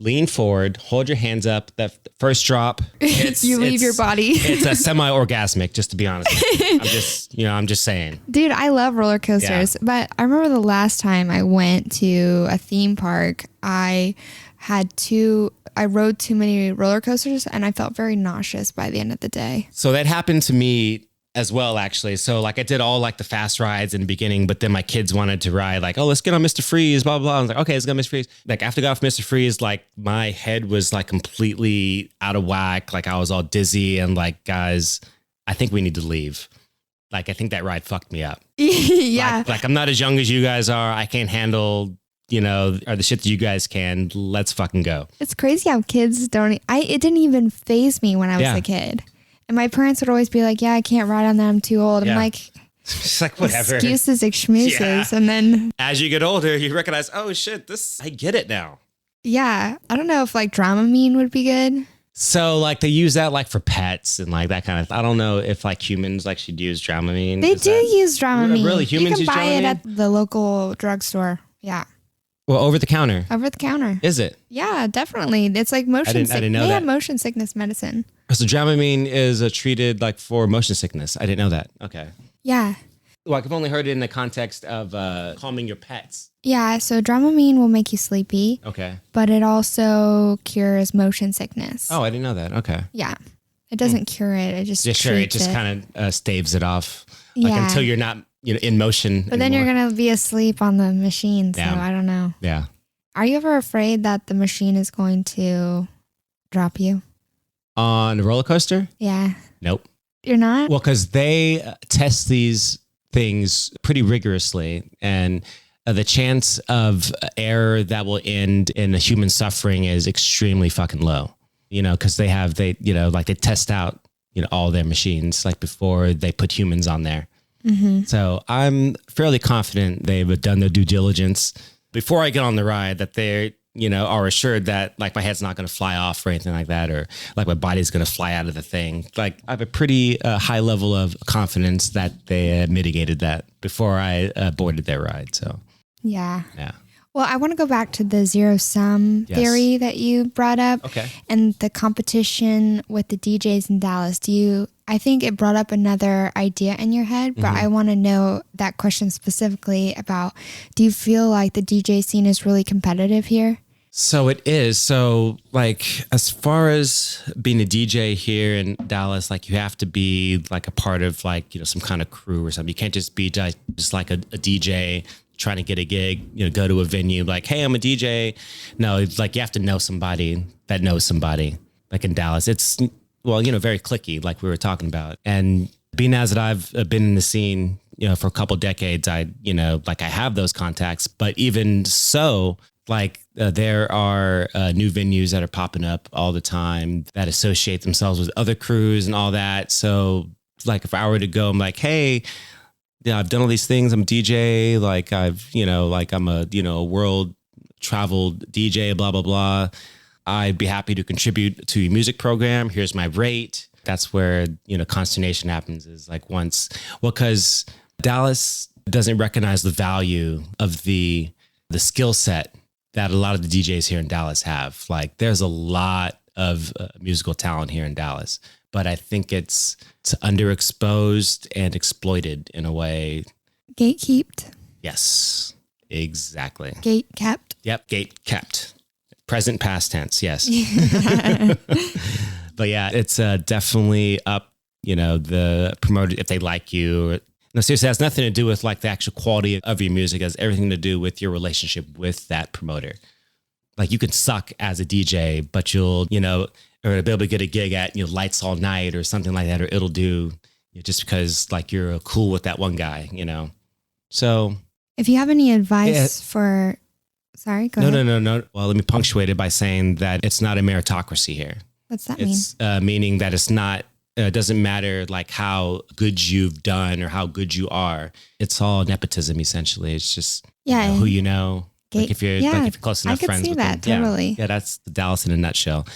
Speaker 2: Lean forward, hold your hands up. That first drop,
Speaker 1: you leave your body.
Speaker 2: It's a semi-orgasmic, just to be honest. I'm just saying.
Speaker 1: Dude, I love roller coasters, but I remember the last time I went to a theme park, I rode too many roller coasters and I felt very nauseous by the end of the day.
Speaker 2: So that happened to me as well, actually. So like I did all like the fast rides in the beginning, but then my kids wanted to ride like, oh, let's get on Mr. Freeze, blah, blah, blah. I was like, okay, let's go on Mr. Freeze. Like after I got off Mr. Freeze, like my head was like completely out of whack. Like I was all dizzy and like, guys, I think we need to leave. Like, I think that ride fucked me up.
Speaker 1: Yeah.
Speaker 2: Like I'm not as young as you guys are. I can't handle, or the shit that you guys can. Let's fucking go.
Speaker 1: It's crazy how kids don't, it didn't even faze me when I was a kid. And my parents would always be like, yeah, I can't ride on that. I'm too old. I'm like,
Speaker 2: it's like, whatever.
Speaker 1: Excuses, excuses. Yeah. And then
Speaker 2: as you get older, you recognize, oh shit, I get it now.
Speaker 1: Yeah. I don't know if like Dramamine would be good.
Speaker 2: So like they use that like for pets and like that kind of, I don't know if like humans like should use Dramamine.
Speaker 1: They do use Dramamine.
Speaker 2: Really? Humans use Dramamine? You can buy it
Speaker 1: at the local drugstore. Yeah.
Speaker 2: Well, over the counter.
Speaker 1: Over the counter.
Speaker 2: Is it?
Speaker 1: Yeah, definitely. It's like motion sickness. I didn't know that. They have motion sickness medicine.
Speaker 2: So Dramamine is treated like for motion sickness. I didn't know that. Okay.
Speaker 1: Yeah.
Speaker 2: Well, I've only heard it in the context of calming your pets.
Speaker 1: Yeah, so Dramamine will make you sleepy.
Speaker 2: Okay.
Speaker 1: But it also cures motion sickness.
Speaker 2: Oh, I didn't know that. Okay.
Speaker 1: Yeah. It doesn't cure it. It just
Speaker 2: it just kind of staves it off. Like until you're not in motion.
Speaker 1: But then you're going to be asleep on the machine. So I don't know.
Speaker 2: Yeah.
Speaker 1: Are you ever afraid that the machine is going to drop you?
Speaker 2: On a roller coaster?
Speaker 1: Yeah.
Speaker 2: Nope.
Speaker 1: You're not?
Speaker 2: Well, because they test these things pretty rigorously, and the chance of error that will end in a human suffering is extremely fucking low. Because they test out all their machines like before they put humans on there. So I'm fairly confident they've done their due diligence before I get on the ride, that they're, are assured that like my head's not going to fly off or anything like that, or like my body's going to fly out of the thing. Like I have a pretty high level of confidence that they mitigated that before I boarded their ride. So
Speaker 1: yeah.
Speaker 2: Yeah.
Speaker 1: Well, I want to go back to the zero-sum theory that you brought up.
Speaker 2: Okay.
Speaker 1: And the competition with the DJs in Dallas. I think it brought up another idea in your head, but I want to know that question specifically about, do you feel like the DJ scene is really competitive here?
Speaker 2: So it is. So like, as far as being a DJ here in Dallas, like you have to be like a part of like, some kind of crew or something. You can't just be just like a DJ trying to get a gig, go to a venue like, hey, I'm a DJ. No, it's like you have to know somebody that knows somebody. Like in Dallas, it's, very cliquey, like we were talking about. And being as that I've been in the scene, for a couple decades, I have those contacts. But even so, like there are new venues that are popping up all the time that associate themselves with other crews and all that. So like if I were to go, I'm like, hey, I've done all these things. I'm a DJ. Like I'm a world traveled DJ, blah, blah, blah. I'd be happy to contribute to your music program. Here's my rate. That's where, consternation happens is like because Dallas doesn't recognize the value of the skill set that a lot of the DJs here in Dallas have. Like there's a lot of musical talent here in Dallas, but I think it's underexposed and exploited in a way.
Speaker 1: Gatekept.
Speaker 2: Yes, exactly.
Speaker 1: Gate kept.
Speaker 2: Yep, gate kept. Present, past tense, yes. But yeah, it's definitely up, the promoter, if they like you. No, seriously, it has nothing to do with like the actual quality of your music. It has everything to do with your relationship with that promoter. Like you can suck as a DJ, but you'll, or be able to get a gig at, Lights All Night or something like that, or It'll Do, just because like you're cool with that one guy, So.
Speaker 1: If you have any advice for, sorry, go ahead.
Speaker 2: No. Well, let me punctuate it by saying that it's not a meritocracy here.
Speaker 1: What's that mean?
Speaker 2: It's meaning that it's not, it doesn't matter like how good you've done or how good you are. It's all nepotism, essentially. It's just who you know. Like if you're close enough friends with them.
Speaker 1: I could see that, totally.
Speaker 2: Yeah, that's the Dallas in a nutshell.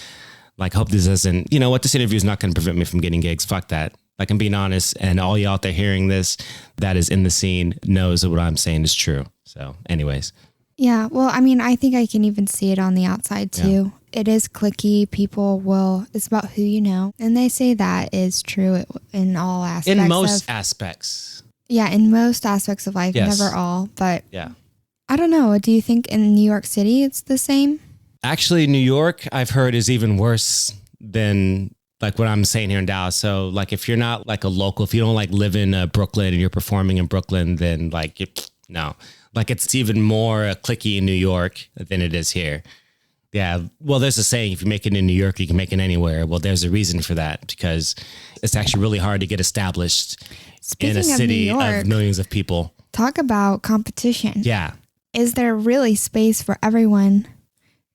Speaker 2: Like, hope this doesn't, this interview is not going to prevent me from getting gigs. Fuck that. Like, I'm being honest, and all you out there hearing this that is in the scene knows that what I'm saying is true. So anyways.
Speaker 1: Yeah, well, I mean, I think I can even see it on the outside too. Yeah. It is cliquey. It's about who you know. And they say that is true in all aspects.
Speaker 2: In most aspects.
Speaker 1: Yeah, in most aspects of life.
Speaker 2: Yes.
Speaker 1: Never all. But
Speaker 2: yeah.
Speaker 1: I don't know. Do you think in New York City it's the same?
Speaker 2: Actually, New York, I've heard, is even worse than like what I'm saying here in Dallas. So like if you're not like a local, if you don't like live in Brooklyn and you're performing in Brooklyn, then like, no. Like it's even more cliquey in New York than it is here. Yeah. Well, there's a saying, if you make it in New York, you can make it anywhere. Well, there's a reason for that because it's actually really hard to get established in a city of millions of people.
Speaker 1: Talk about competition.
Speaker 2: Yeah.
Speaker 1: Is there really space for everyone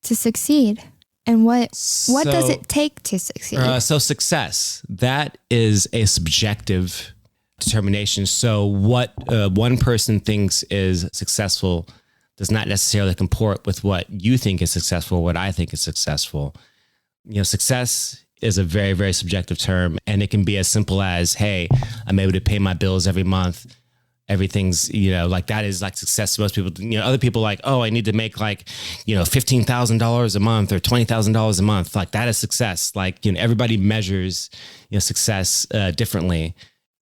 Speaker 1: to succeed? And what does it take to succeed?
Speaker 2: So success, that is a subjective determination. So what one person thinks is successful does not necessarily comport with what you think is successful, what I think is successful. Success is a very, very subjective term, and it can be as simple as, hey, I'm able to pay my bills every month. Everything's, like that is like success to most people. Other people like, oh, I need to make like, $15,000 a month or $20,000 a month. Like that is success. Like, everybody measures, success differently.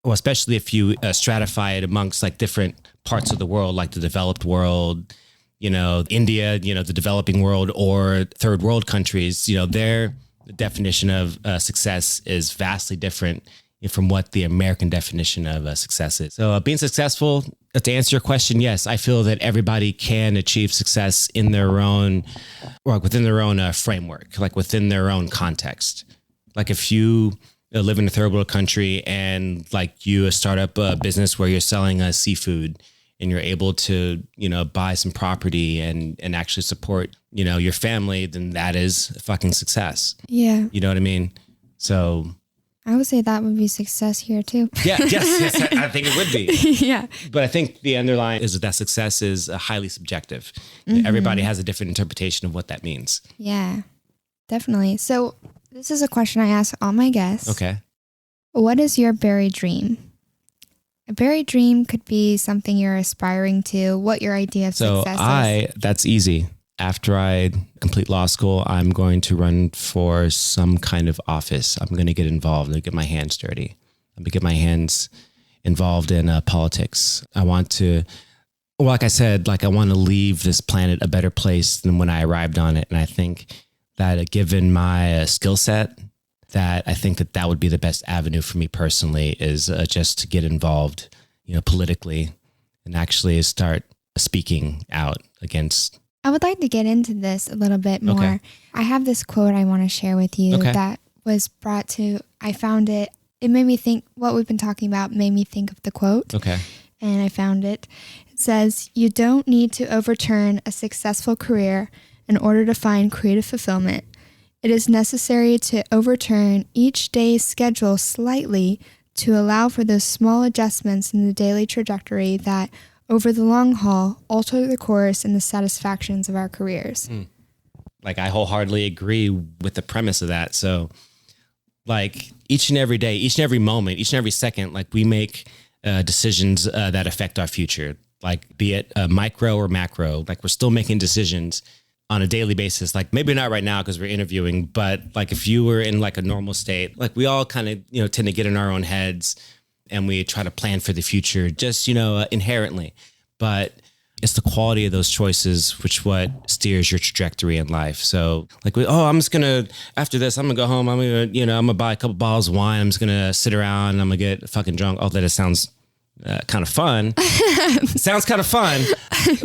Speaker 2: Well, especially if you stratify it amongst like different parts of the world, like the developed world, India, the developing world, or third world countries, their definition of success is vastly different from what the American definition of success is. So being successful, to answer your question, yes, I feel that everybody can achieve success in their own, or within their own framework, like within their own context. Like if you live in a third world country and like you start up a business where you're selling seafood and you're able to, buy some property and actually support, your family, then that is fucking success.
Speaker 1: Yeah.
Speaker 2: You know what I mean? So
Speaker 1: I would say that would be success here too.
Speaker 2: Yes, I think it would be.
Speaker 1: Yeah.
Speaker 2: But I think the underlying is that success is highly subjective.
Speaker 1: Mm-hmm.
Speaker 2: Everybody has a different interpretation of what that means.
Speaker 1: Yeah, definitely. So this is a question I ask all my guests.
Speaker 2: Okay.
Speaker 1: What is your buried dream? A buried dream could be something you're aspiring to, what your idea of success is.
Speaker 2: That's easy. After I complete law school, I'm going to run for some kind of office. I'm going to get involved and get my hands dirty. I'm going to get my hands involved in politics. I want to, well, like I said, I want to leave this planet a better place than when I arrived on it. And I think that given my skill set, that I think that would be the best avenue for me personally is just to get involved, politically and actually start speaking out against.
Speaker 1: I would like to get into this a little bit more.
Speaker 2: Okay.
Speaker 1: I have this quote I want to share with you that was brought to, I found it made me think, what we've been talking about made me think of the quote.
Speaker 2: Okay.
Speaker 1: And I found it. It says, "You don't need to overturn a successful career in order to find creative fulfillment. It is necessary to overturn each day's schedule slightly to allow for those small adjustments in the daily trajectory that, over the long haul, alter the course and the satisfactions of our careers."
Speaker 2: I wholeheartedly agree with the premise of that. So each and every day, each and every moment, each and every second, we make decisions that affect our future, be it micro or macro, we're still making decisions on a daily basis. Maybe not right now because we're interviewing, but if you were in a normal state, we all kind of, tend to get in our own heads and we try to plan for the future just, inherently. But it's the quality of those choices what steers your trajectory in life. So I'm just going to, after this, I'm going to go home. I'm going to, I'm going to buy a couple bottles of wine. I'm just going to sit around and I'm going to get fucking drunk. Although it sounds kind of fun. It sounds kind of fun,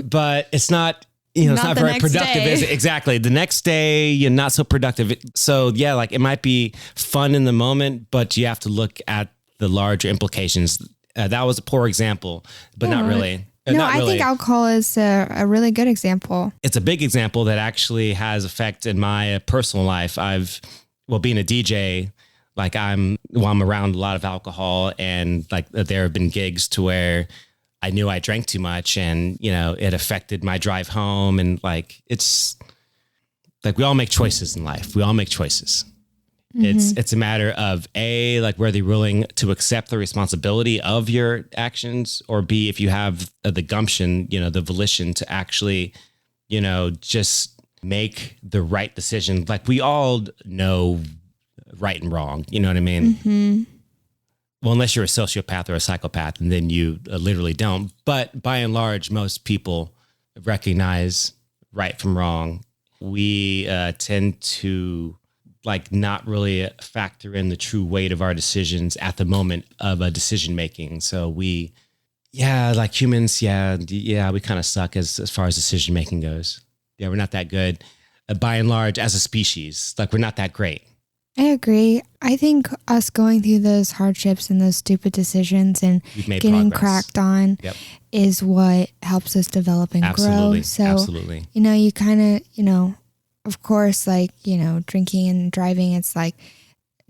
Speaker 2: but it's not, it's not very productive, is it? Exactly. The next day, you're not so productive. So yeah, it might be fun in the moment, but you have to look at the larger implications. That was a poor example, but not really.
Speaker 1: No, I think alcohol is a really good example.
Speaker 2: It's a big example that actually has effect in my personal life. Being a DJ, I'm around a lot of alcohol, and there have been gigs to where I knew I drank too much and, it affected my drive home. And it's we all make choices in life. We all make choices. Mm-hmm. It's a matter of A, whether you're willing to accept the responsibility of your actions, or B, if you have the gumption, the volition to actually, just make the right decision. We all know right and wrong. You know what I mean?
Speaker 1: Mm-hmm.
Speaker 2: Well, unless you're a sociopath or a psychopath, and then you literally don't. But by and large, most people recognize right from wrong. We tend to not really factor in the true weight of our decisions at the moment of a decision making. So we, humans, we kind of suck as far as decision making goes. Yeah, we're not that good. By and large, as a species, we're not that great.
Speaker 1: I agree. I think us going through those hardships and those stupid decisions and getting cracked on is what helps us develop and grow. So,
Speaker 2: absolutely.
Speaker 1: You kind of, of course, drinking and driving, it's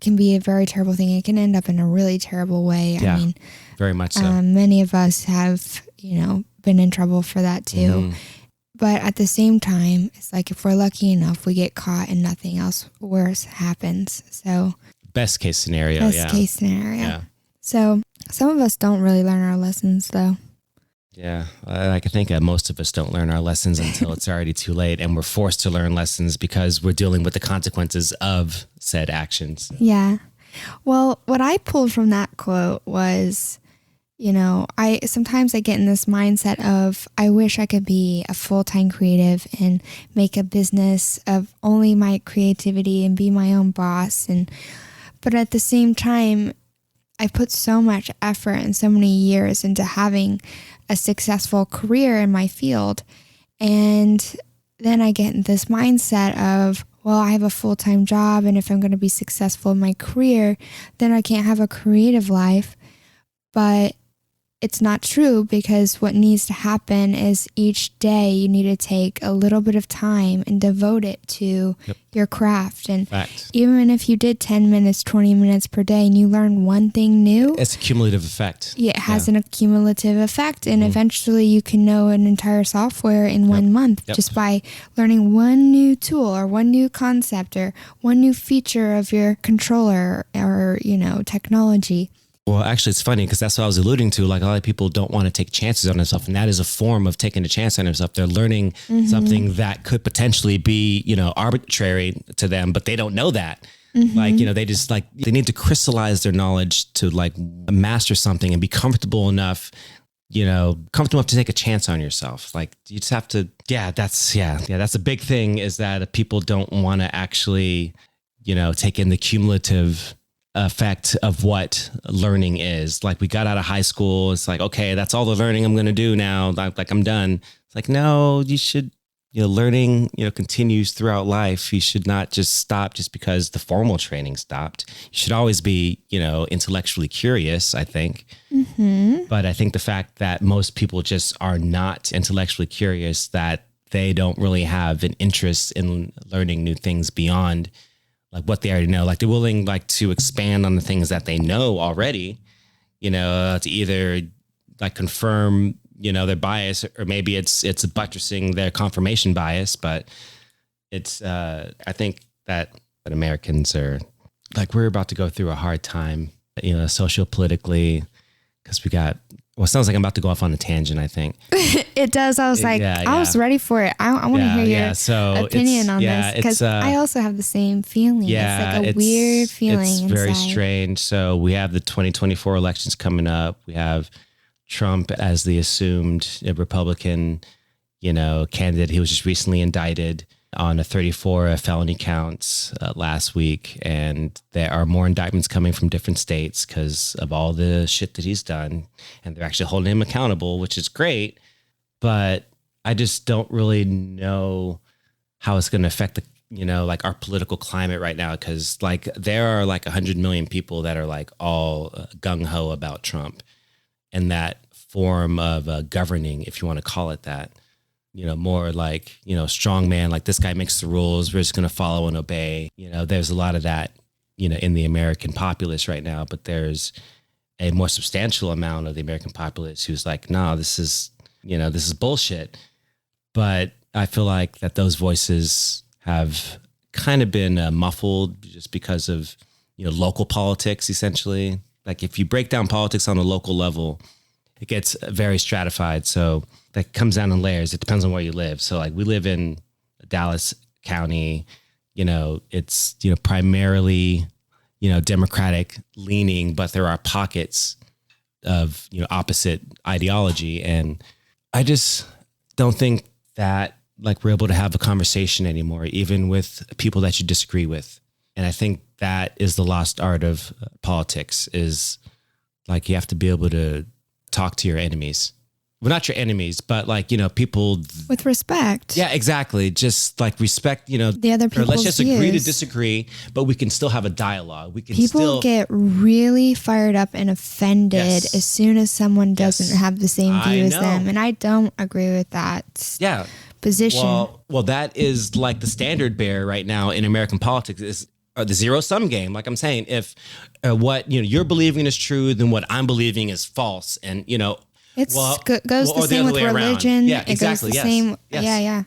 Speaker 1: can be a very terrible thing. It can end up in a really terrible way.
Speaker 2: Yeah,
Speaker 1: I mean,
Speaker 2: very much so.
Speaker 1: Many of us have, been in trouble for that too. Mm-hmm. But at the same time, it's if we're lucky enough, we get caught and nothing else worse happens. So
Speaker 2: best case scenario.
Speaker 1: Best case scenario. Yeah. So some of us don't really learn our lessons though.
Speaker 2: Yeah. I think most of us don't learn our lessons until it's already too late, and we're forced to learn lessons because we're dealing with the consequences of said actions.
Speaker 1: Yeah. Well, what I pulled from that quote was, sometimes I get in this mindset of, I wish I could be a full-time creative and make a business of only my creativity and be my own boss. But at the same time, I put so much effort and so many years into having a successful career in my field. And then I get in this mindset of, well, I have a full-time job, and if I'm going to be successful in my career, then I can't have a creative life. But it's not true, because what needs to happen is each day you need to take a little bit of time and devote it to your craft. And even if you did 10 minutes, 20 minutes per day and you learn one thing new,
Speaker 2: it's a cumulative effect.
Speaker 1: Yeah, it has an accumulative effect. And eventually you can know an entire software in 1 month just by learning one new tool or one new concept or one new feature of your controller or, technology.
Speaker 2: Well, actually, it's funny because that's what I was alluding to. Like, a lot of people don't want to take chances on themselves, and that is a form of taking a chance on themselves. They're learning something that could potentially be, arbitrary to them, but they don't know that. Like, they just they need to crystallize their knowledge to master something and be comfortable enough to take a chance on yourself. Like, you just have to, that's a big thing, is that people don't want to actually, take in the cumulative effect of what learning is. Like, we got out of high school, it's like, okay, that's all the learning I'm going to do now. Like I'm done. It's like, no, you should, learning, continues throughout life. You should not just stop just because the formal training stopped. You should always be, intellectually curious, I think. But I think the fact that most people just are not intellectually curious, that they don't really have an interest in learning new things beyond what they already know. Like, they're willing to expand on the things that they know already, to either confirm, their bias, or maybe it's buttressing their confirmation bias. But it's, I think that Americans are we're about to go through a hard time, socio-politically, because we got, well, it sounds like I'm about to go off on a tangent, I think.
Speaker 1: It does. I was I was ready for it. I want to hear your opinion on this, because I also have the same feeling.
Speaker 2: Yeah,
Speaker 1: it's a weird feeling
Speaker 2: It's
Speaker 1: inside.
Speaker 2: very strange. So we have the 2024 elections coming up. We have Trump as the assumed Republican, candidate. He was just recently indicted on a 34 felony counts last week. And there are more indictments coming from different states because of all the shit that he's done. And they're actually holding him accountable, which is great. But I just don't really know how it's going to affect the, our political climate right now. Because there are 100 million people that are all gung-ho about Trump and that form of governing, if you want to call it that. More strong man, this guy makes the rules, we're just going to follow and obey. There's a lot of that, in the American populace right now, but there's a more substantial amount of the American populace who's no, this is bullshit. But I feel like that those voices have kind of been muffled just because of, local politics, essentially. If you break down politics on a local level, it gets very stratified. So that comes down in layers. It depends on where you live. So we live in Dallas County, it's, primarily, Democratic leaning, but there are pockets of, opposite ideology. And I just don't think that we're able to have a conversation anymore, even with people that you disagree with. And I think that is the lost art of politics, is you have to be able to talk to your enemies. Well, not your enemies, but people
Speaker 1: with respect.
Speaker 2: Yeah, exactly. Just respect,
Speaker 1: the other people's
Speaker 2: let's just
Speaker 1: views.
Speaker 2: agree to disagree, but we can still have a dialogue. We can
Speaker 1: People get really fired up and offended as soon as someone doesn't have the same view as them. And I don't agree with that position.
Speaker 2: Well, that is the standard bearer right now in American politics is the zero-sum game. Like I'm saying, if what you're believing is true, then what I'm believing is false. And,
Speaker 1: It goes the same with religion.
Speaker 2: Yeah, exactly.
Speaker 1: It goes the same.
Speaker 2: Yes.
Speaker 1: Yeah.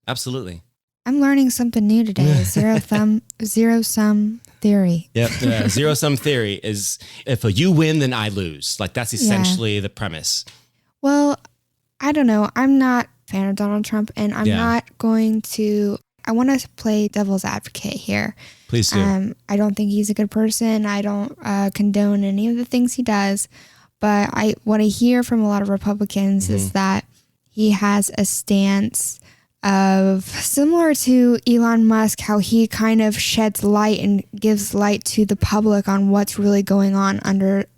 Speaker 2: Absolutely.
Speaker 1: I'm learning something new today. Zero sum theory.
Speaker 2: Yep. Zero sum theory is if you win, then I lose. That's essentially the premise.
Speaker 1: Well, I don't know. I'm not a fan of Donald Trump, and I'm not going to. I want to play devil's advocate here.
Speaker 2: Please do.
Speaker 1: I don't think he's a good person. I don't condone any of the things he does. But what I hear from a lot of Republicans is that he has a stance of similar to Elon Musk, how he kind of sheds light and gives light to the public on what's really going on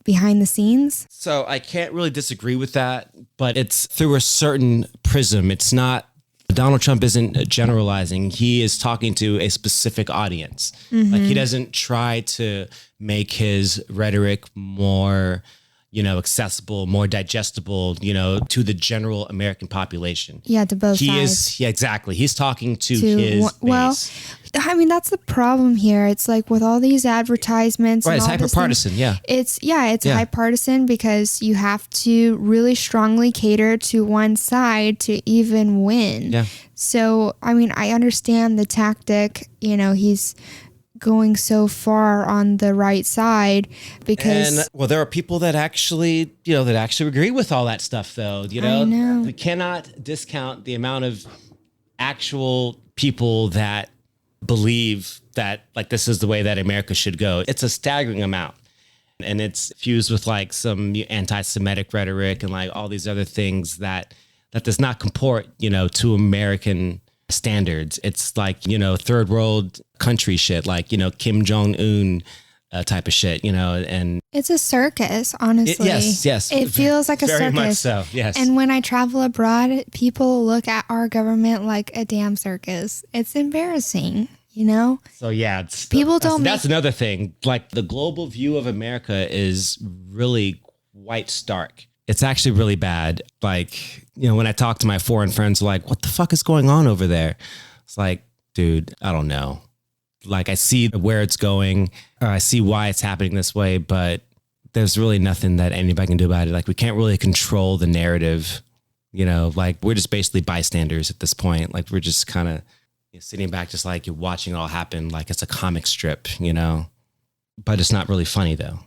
Speaker 1: behind the scenes.
Speaker 2: So I can't really disagree with that, but it's through a certain prism. It's not, Donald Trump isn't generalizing. He is talking to a specific audience. He doesn't try to make his rhetoric more accessible, more digestible, to the general American population.
Speaker 1: Yeah, to both sides.
Speaker 2: Yeah, exactly. He's talking to his base.
Speaker 1: Well, I mean, that's the problem here. It's like with all these advertisements.
Speaker 2: Right,
Speaker 1: and
Speaker 2: it's
Speaker 1: all
Speaker 2: hyper-partisan, yeah.
Speaker 1: It's hyper-partisan because you have to really strongly cater to one side to even win.
Speaker 2: Yeah.
Speaker 1: So, I mean, I understand the tactic. He's going so far on the right side because
Speaker 2: there are people that actually agree with all that stuff though.
Speaker 1: I know.
Speaker 2: We cannot discount the amount of actual people that believe that like this is the way that America should go. It's a staggering amount. And it's fused with like some anti-Semitic rhetoric and like all these other things that does not comport, to American standards. It's like, third world country shit, like, Kim Jong-un type of shit, and
Speaker 1: it's a circus, honestly.
Speaker 2: Yes.
Speaker 1: It feels like a circus.
Speaker 2: Very much so, yes.
Speaker 1: And when I travel abroad, people look at our government like a damn circus. It's embarrassing,
Speaker 2: So yeah, that's another thing. Like the global view of America is really quite stark. It's actually really bad. Like, when I talk to my foreign friends, like, what the fuck is going on over there? It's like, dude, I don't know. Like, I see where it's going. Or I see why it's happening this way, but there's really nothing that anybody can do about it. Like, we can't really control the narrative. Like, we're just basically bystanders at this point. Like, we're just kind of sitting back, just like you're watching it all happen. Like, it's a comic strip, But it's not really funny, though,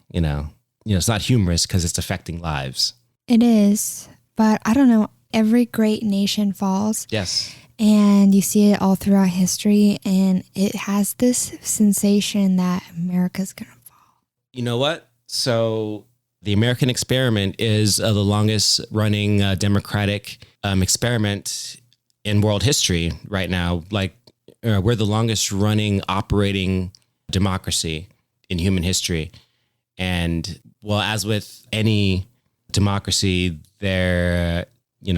Speaker 2: It's not humorous because it's affecting lives.
Speaker 1: It is, but I don't know. Every great nation falls.
Speaker 2: Yes.
Speaker 1: And you see it all throughout history, and it has this sensation that America's going to fall.
Speaker 2: You know what? So the American experiment is the longest running democratic experiment in world history right now. Like we're the longest running operating democracy in human history. And well, as with any democracy, there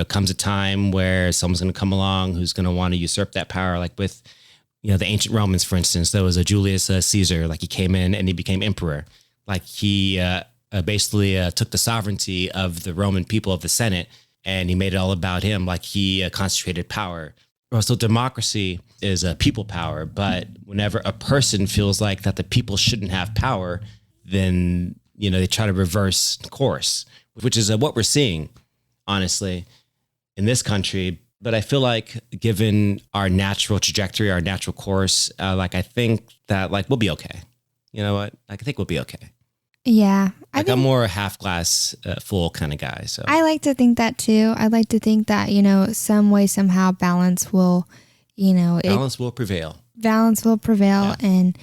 Speaker 2: comes a time where someone's going to come along who's going to want to usurp that power. Like with the ancient Romans, for instance, there was a Julius Caesar. Like he came in and he became emperor. Like he basically took the sovereignty of the Roman people, of the Senate, and he made it all about him. Like he concentrated power. So democracy is a people power, but whenever a person feels like that the people shouldn't have power, then they try to reverse course, which is what we're seeing, honestly, in this country. But I feel like given our natural trajectory, our natural course, I think that we'll be okay. You know what? I think we'll be okay.
Speaker 1: Yeah.
Speaker 2: I'm more a half glass full kind of guy. So
Speaker 1: I like to think that too. I like to think that, some way, somehow balance will,
Speaker 2: balance will prevail. Balance
Speaker 1: will prevail. Yeah. And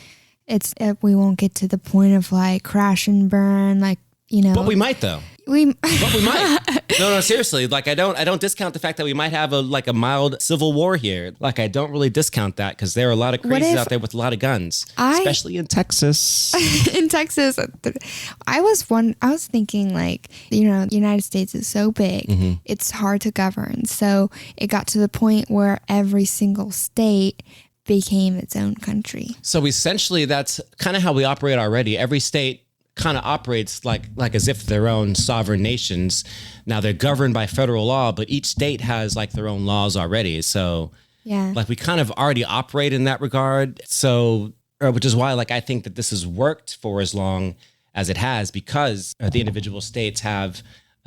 Speaker 1: we won't get to the point of crash and burn, But
Speaker 2: we might though. But we might. No, seriously. I don't discount the fact that we might have a mild civil war here. I don't really discount that because there are a lot of crazies out there with a lot of guns, especially in Texas.
Speaker 1: In Texas, I was thinking the United States is so big, mm-hmm. It's hard to govern. So it got to the point where every single state became its own country.
Speaker 2: So essentially, that's kind of how we operate already. Every state kind of operates like as if their own sovereign nations. Now they're governed by federal law, but each state has their own laws already. So
Speaker 1: yeah,
Speaker 2: we kind of already operate in that regard. So, which is why I think that this has worked for as long as it has, because the individual states have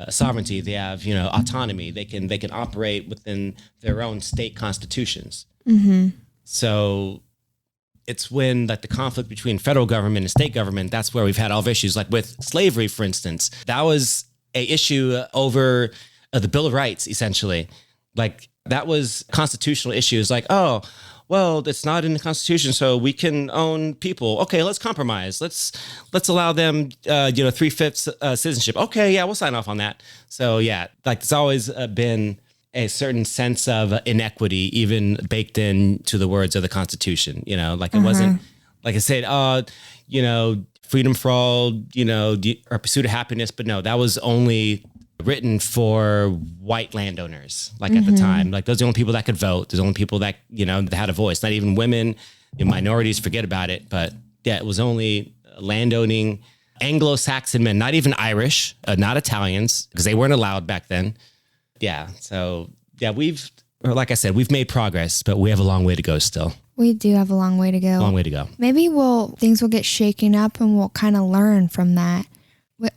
Speaker 2: sovereignty. They have autonomy. They can operate within their own state constitutions.
Speaker 1: Mm-hmm.
Speaker 2: So it's when the conflict between federal government and state government, that's where we've had all of issues. Like with slavery, for instance, that was a issue over the Bill of Rights, essentially. That was constitutional issues. Oh, well, it's not in the Constitution, so we can own people. Okay, let's compromise. Let's allow them, 3/5 citizenship. Okay, yeah, we'll sign off on that. So yeah, it's always been a certain sense of inequity, even baked into the words of the Constitution. It wasn't like I said, freedom for all, or pursuit of happiness. But no, that was only written for white landowners,
Speaker 1: mm-hmm.
Speaker 2: at the time. Those are the only people that could vote. Those are the only people that, that had a voice. Not even women, minorities, forget about it. But yeah, it was only landowning Anglo-Saxon men, not even Irish, not Italians, because they weren't allowed back then. Yeah. So yeah, like I said, we've made progress, but we have a long way to go still.
Speaker 1: We do have a long way to go.
Speaker 2: Long way to go.
Speaker 1: Maybe things will get shaken up and we'll kind of learn from that.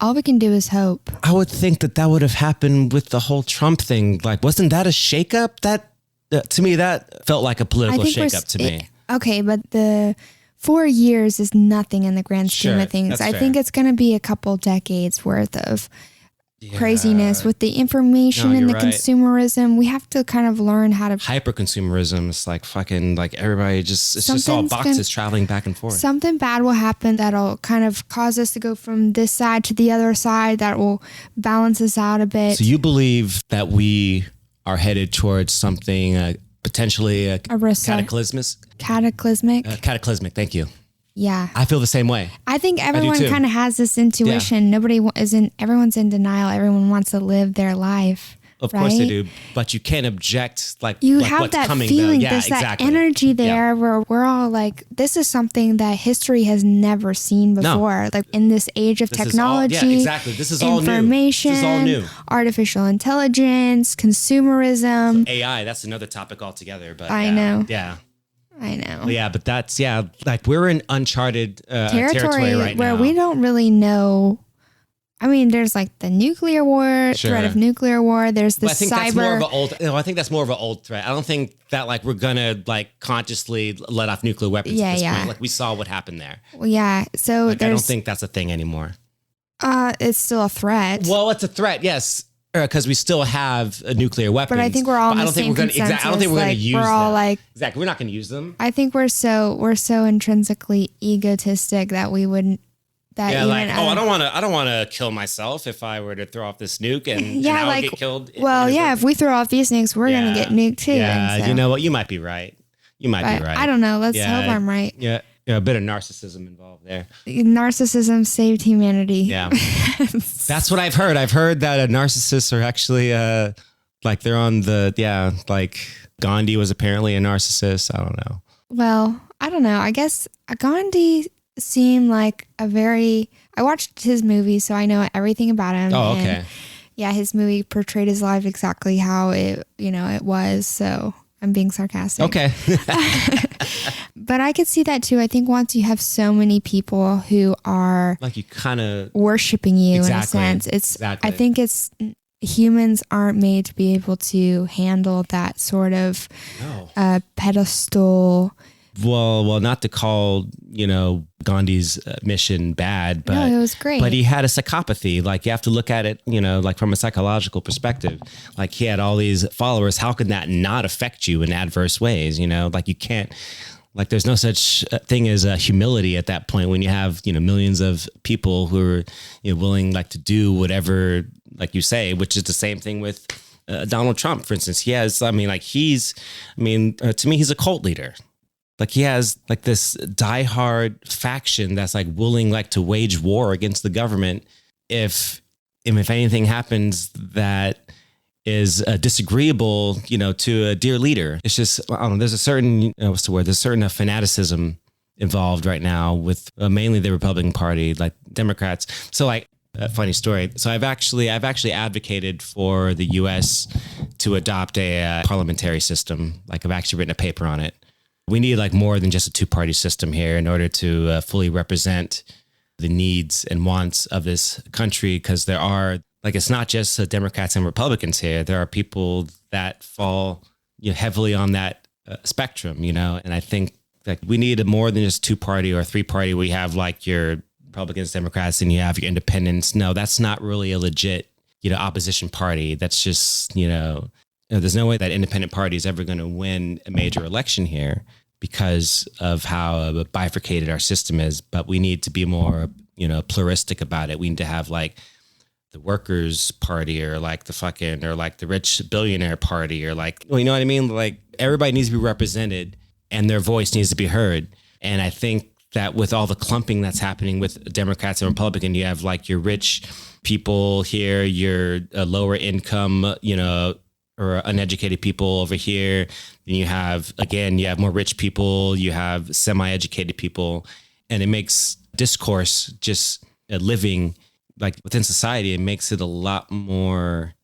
Speaker 1: All we can do is hope.
Speaker 2: I would think that would have happened with the whole Trump thing. Like, wasn't that a shakeup? That to me, that felt like a political shakeup to me.
Speaker 1: Okay, but the 4 years is nothing in the grand scheme of things. I think it's going to be a couple decades worth of craziness with the information and the consumerism. We have to kind of learn how to...
Speaker 2: Hyper consumerism. It's like fucking like everybody it's just all boxes traveling back and forth.
Speaker 1: Something bad will happen that'll kind of cause us to go from this side to the other side that will balance us out a bit.
Speaker 2: So you believe that we are headed towards something potentially cataclysmic? Cataclysmic, thank you.
Speaker 1: Yeah.
Speaker 2: I feel the same way.
Speaker 1: I think everyone kind of has this intuition. Yeah. Everyone's in denial. Everyone wants to live their life.
Speaker 2: Of course they do, but you can't object
Speaker 1: you
Speaker 2: have
Speaker 1: what's
Speaker 2: that
Speaker 1: coming,
Speaker 2: feeling.
Speaker 1: There's that energy there where we're all like, this is something that history has never seen before. No. Like in this age of technology,
Speaker 2: This is all
Speaker 1: information,
Speaker 2: new. This is all new.
Speaker 1: Artificial intelligence, consumerism.
Speaker 2: So AI, that's another topic altogether. But
Speaker 1: I know.
Speaker 2: Yeah.
Speaker 1: I know.
Speaker 2: Yeah, but that's, like we're in uncharted territory right now.
Speaker 1: Where we don't really know. I mean, there's like the nuclear war, threat of nuclear war. There's the cyber.
Speaker 2: I think that's more of an old threat. I don't think that like we're gonna like consciously let off nuclear weapons at this point. Like we saw what happened there.
Speaker 1: Well, yeah. So
Speaker 2: I don't think that's a thing anymore.
Speaker 1: It's still a threat.
Speaker 2: Well, it's a threat, yes. Because we still have nuclear weapons.
Speaker 1: But I think we're all in the same consensus.
Speaker 2: I don't think we're going to use them.
Speaker 1: We're all like...
Speaker 2: Exactly. We're not going to use them.
Speaker 1: I think we're so intrinsically egotistic that we wouldn't...
Speaker 2: I don't want to kill myself if I were to throw off this nuke and I would get killed.
Speaker 1: Well, if we throw off these nukes, we're going to get nuked too.
Speaker 2: Yeah, you know what? You might be right. You might be right.
Speaker 1: I don't know. Let's hope I'm right.
Speaker 2: Yeah. A bit of narcissism involved there.
Speaker 1: Narcissism saved humanity.
Speaker 2: Yeah. That's what I've heard. I've heard that narcissists are actually like they're on like Gandhi was apparently a narcissist. I don't know.
Speaker 1: Well, I don't know. I guess Gandhi seemed like I watched his movie, so I know everything about him.
Speaker 2: Oh, okay.
Speaker 1: And his movie portrayed his life exactly how it was. So I'm being sarcastic.
Speaker 2: Okay.
Speaker 1: But I could see that too. I think once you have so many people who are
Speaker 2: like you kind of
Speaker 1: worshiping you in a sense, I think humans aren't made to be able to handle that sort of pedestal.
Speaker 2: Well, not to call, Gandhi's mission bad, but
Speaker 1: no, it was great.
Speaker 2: But he had a psychopathy. Like you have to look at it, like from a psychological perspective. Like he had all these followers. How can that not affect you in adverse ways? Like you can't, like there's no such thing as humility at that point when you have, millions of people who are willing like to do whatever, like you say, which is the same thing with Donald Trump, for instance. He has, to me, he's a cult leader. Like he has like this diehard faction that's like willing like to wage war against the government if anything happens that is disagreeable, to a dear leader. It's just, I don't know, there's a certain, there's a certain fanaticism involved right now with mainly the Republican Party, like Democrats. So like, funny story. So I've actually advocated for the U.S. to adopt a parliamentary system. Like I've actually written a paper on it. We need like more than just a two-party system here in order to fully represent the needs and wants of this country. Because there are like, it's not just Democrats and Republicans here. There are people that fall heavily on that spectrum, and I think like we need a more than just two-party or three-party. We have like your Republicans, Democrats, and you have your independents. No, that's not really a legit, opposition party. That's just, there's no way that independent party is ever going to win a major election here because of how bifurcated our system is. But we need to be more, pluralistic about it. We need to have like the workers party or like the rich billionaire party or like, you know what I mean? Like everybody needs to be represented and their voice needs to be heard. And I think that with all the clumping that's happening with Democrats and Republicans, you have like your rich people here, your lower income, or uneducated people over here. Then you have more rich people, you have semi-educated people, and it makes discourse just living like within society, it makes it a lot more,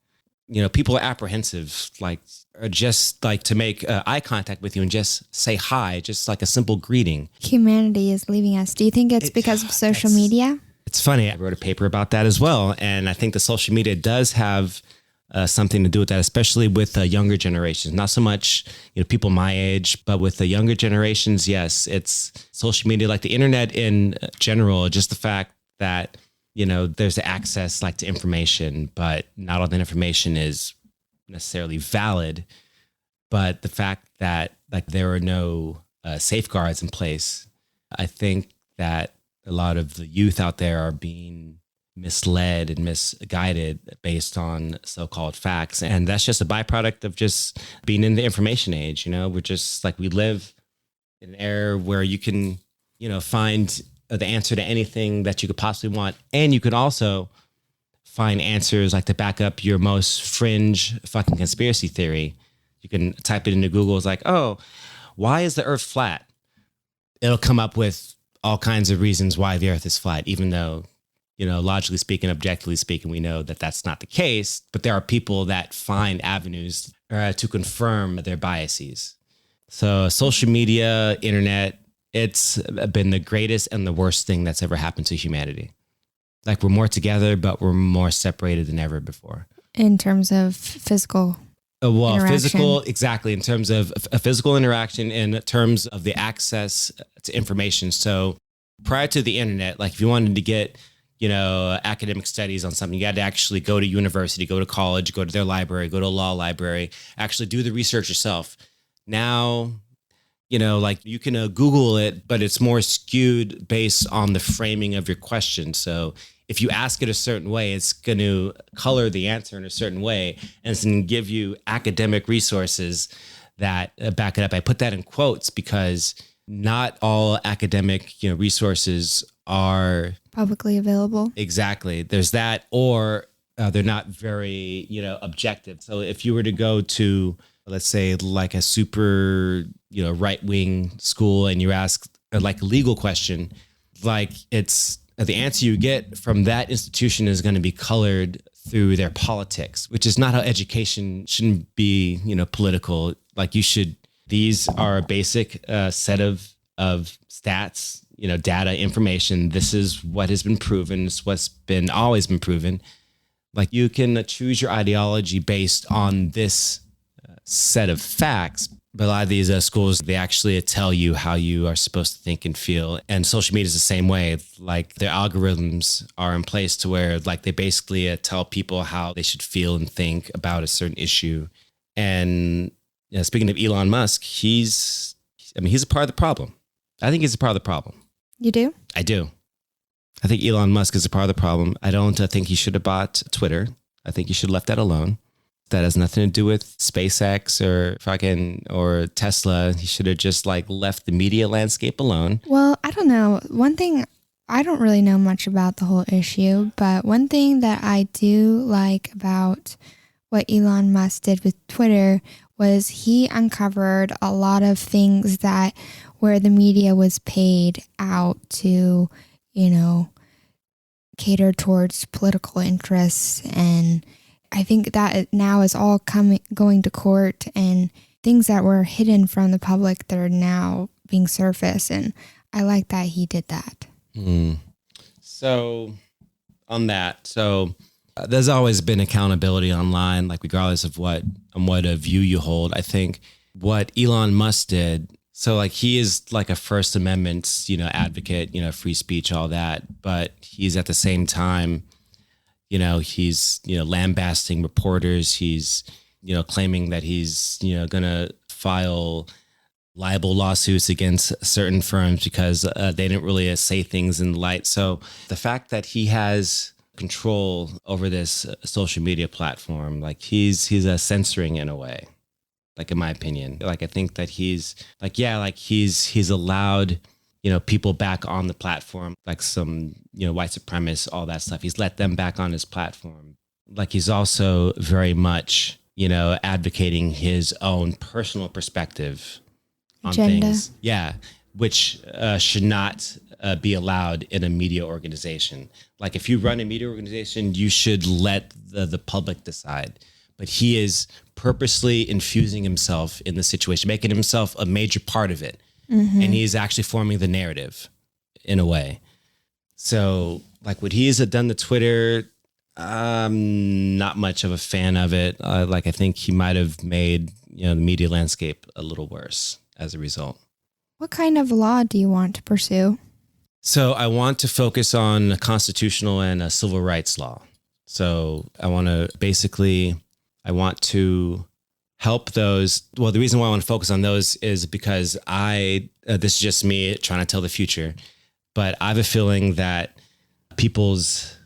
Speaker 2: people are apprehensive, like, or just like to make eye contact with you and just say hi, just like a simple greeting.
Speaker 1: Humanity is leaving us. Do you think it's because of social media?
Speaker 2: It's funny. I wrote a paper about that as well. And I think the social media does have something to do with that, especially with younger generations. Not so much, people my age, but with the younger generations, yes, it's social media, like the internet in general, just the fact that, there's the access like to information, but not all the information is necessarily valid. But the fact that like there are no safeguards in place, I think that a lot of the youth out there are being misled and misguided based on so-called facts. And that's just a byproduct of just being in the information age. We're just like, we live in an era where you can, find the answer to anything that you could possibly want. And you could also find answers like to back up your most fringe fucking conspiracy theory. You can type it into Google. It's like, oh, why is the earth flat? It'll come up with all kinds of reasons why the earth is flat, even though, logically speaking, objectively speaking, we know that that's not the case. But there are people that find avenues to confirm their biases. So social media, internet, it's been the greatest and the worst thing that's ever happened to humanity. Like, we're more together, but we're more separated than ever before.
Speaker 1: In terms of physical interaction.
Speaker 2: Physical, exactly. In terms of a physical interaction, in terms of the access to information. So prior to the internet, like if you wanted to get, academic studies on something, you had to actually go to university, go to college, go to their library, go to a law library, actually do the research yourself. Now, like you can Google it, but it's more skewed based on the framing of your question. So if you ask it a certain way, it's going to color the answer in a certain way, and it's going to give you academic resources that back it up. I put that in quotes because not all academic, resources are
Speaker 1: publicly available.
Speaker 2: Exactly. There's that, or they're not very, objective. So if you were to go to, let's say, like a super, right-wing school, and you ask like a legal question, like it's the answer you get from that institution is going to be colored through their politics, which is not how education shouldn't be, political. Like these are a basic set of stats, data, information. This is what has been proven. It's what's been always been proven. Like you can choose your ideology based on this set of facts. But a lot of these schools, they actually tell you how you are supposed to think and feel. And social media is the same way. Like their algorithms are in place to where like they basically tell people how they should feel and think about a certain issue. And speaking of Elon Musk, he's a part of the problem. I think he's a part of the problem.
Speaker 1: You do?
Speaker 2: I do. I think Elon Musk is a part of the problem. I don't think he should have bought Twitter. I think he should have left that alone. That has nothing to do with SpaceX or Tesla. He should have just like left the media landscape alone.
Speaker 1: Well, I don't know. One thing, I don't really know much about the whole issue, but one thing that I do like about what Elon Musk did with Twitter was he uncovered a lot of things that where the media was paid out to, cater towards political interests. And I think that now is all going to court, and things that were hidden from the public that are now being surfaced. And I like that he did that.
Speaker 2: So on that, there's always been accountability online, like regardless of what view you hold. I think what Elon Musk did, so like he is like a First Amendment, advocate, free speech, all that, but he's at the same time, he's, lambasting reporters. He's, claiming that he's, going to file libel lawsuits against certain firms because they didn't really say things in the light. So the fact that he has control over this social media platform, like he's censoring in a way, like in my opinion. Like I think that he's allowed, people back on the platform, like some, white supremacists, all that stuff. He's let them back on his platform. Like he's also very much, advocating his own personal perspective on
Speaker 1: agenda.
Speaker 2: Things. Yeah. which should not be allowed in a media organization. Like if you run a media organization, you should let the public decide. But he is purposely infusing himself in the situation, making himself a major part of it. And he's actually forming the narrative in a way. So like what he has done to Twitter, I'm not much of a fan of it. I think he might have made, the media landscape a little worse as a result.
Speaker 1: What kind of law do you want to pursue?
Speaker 2: So I want to focus on a constitutional and a civil rights law. So I want to help those. Well, the reason why I want to focus on those is because this is just me trying to tell the future, but I have a feeling that people's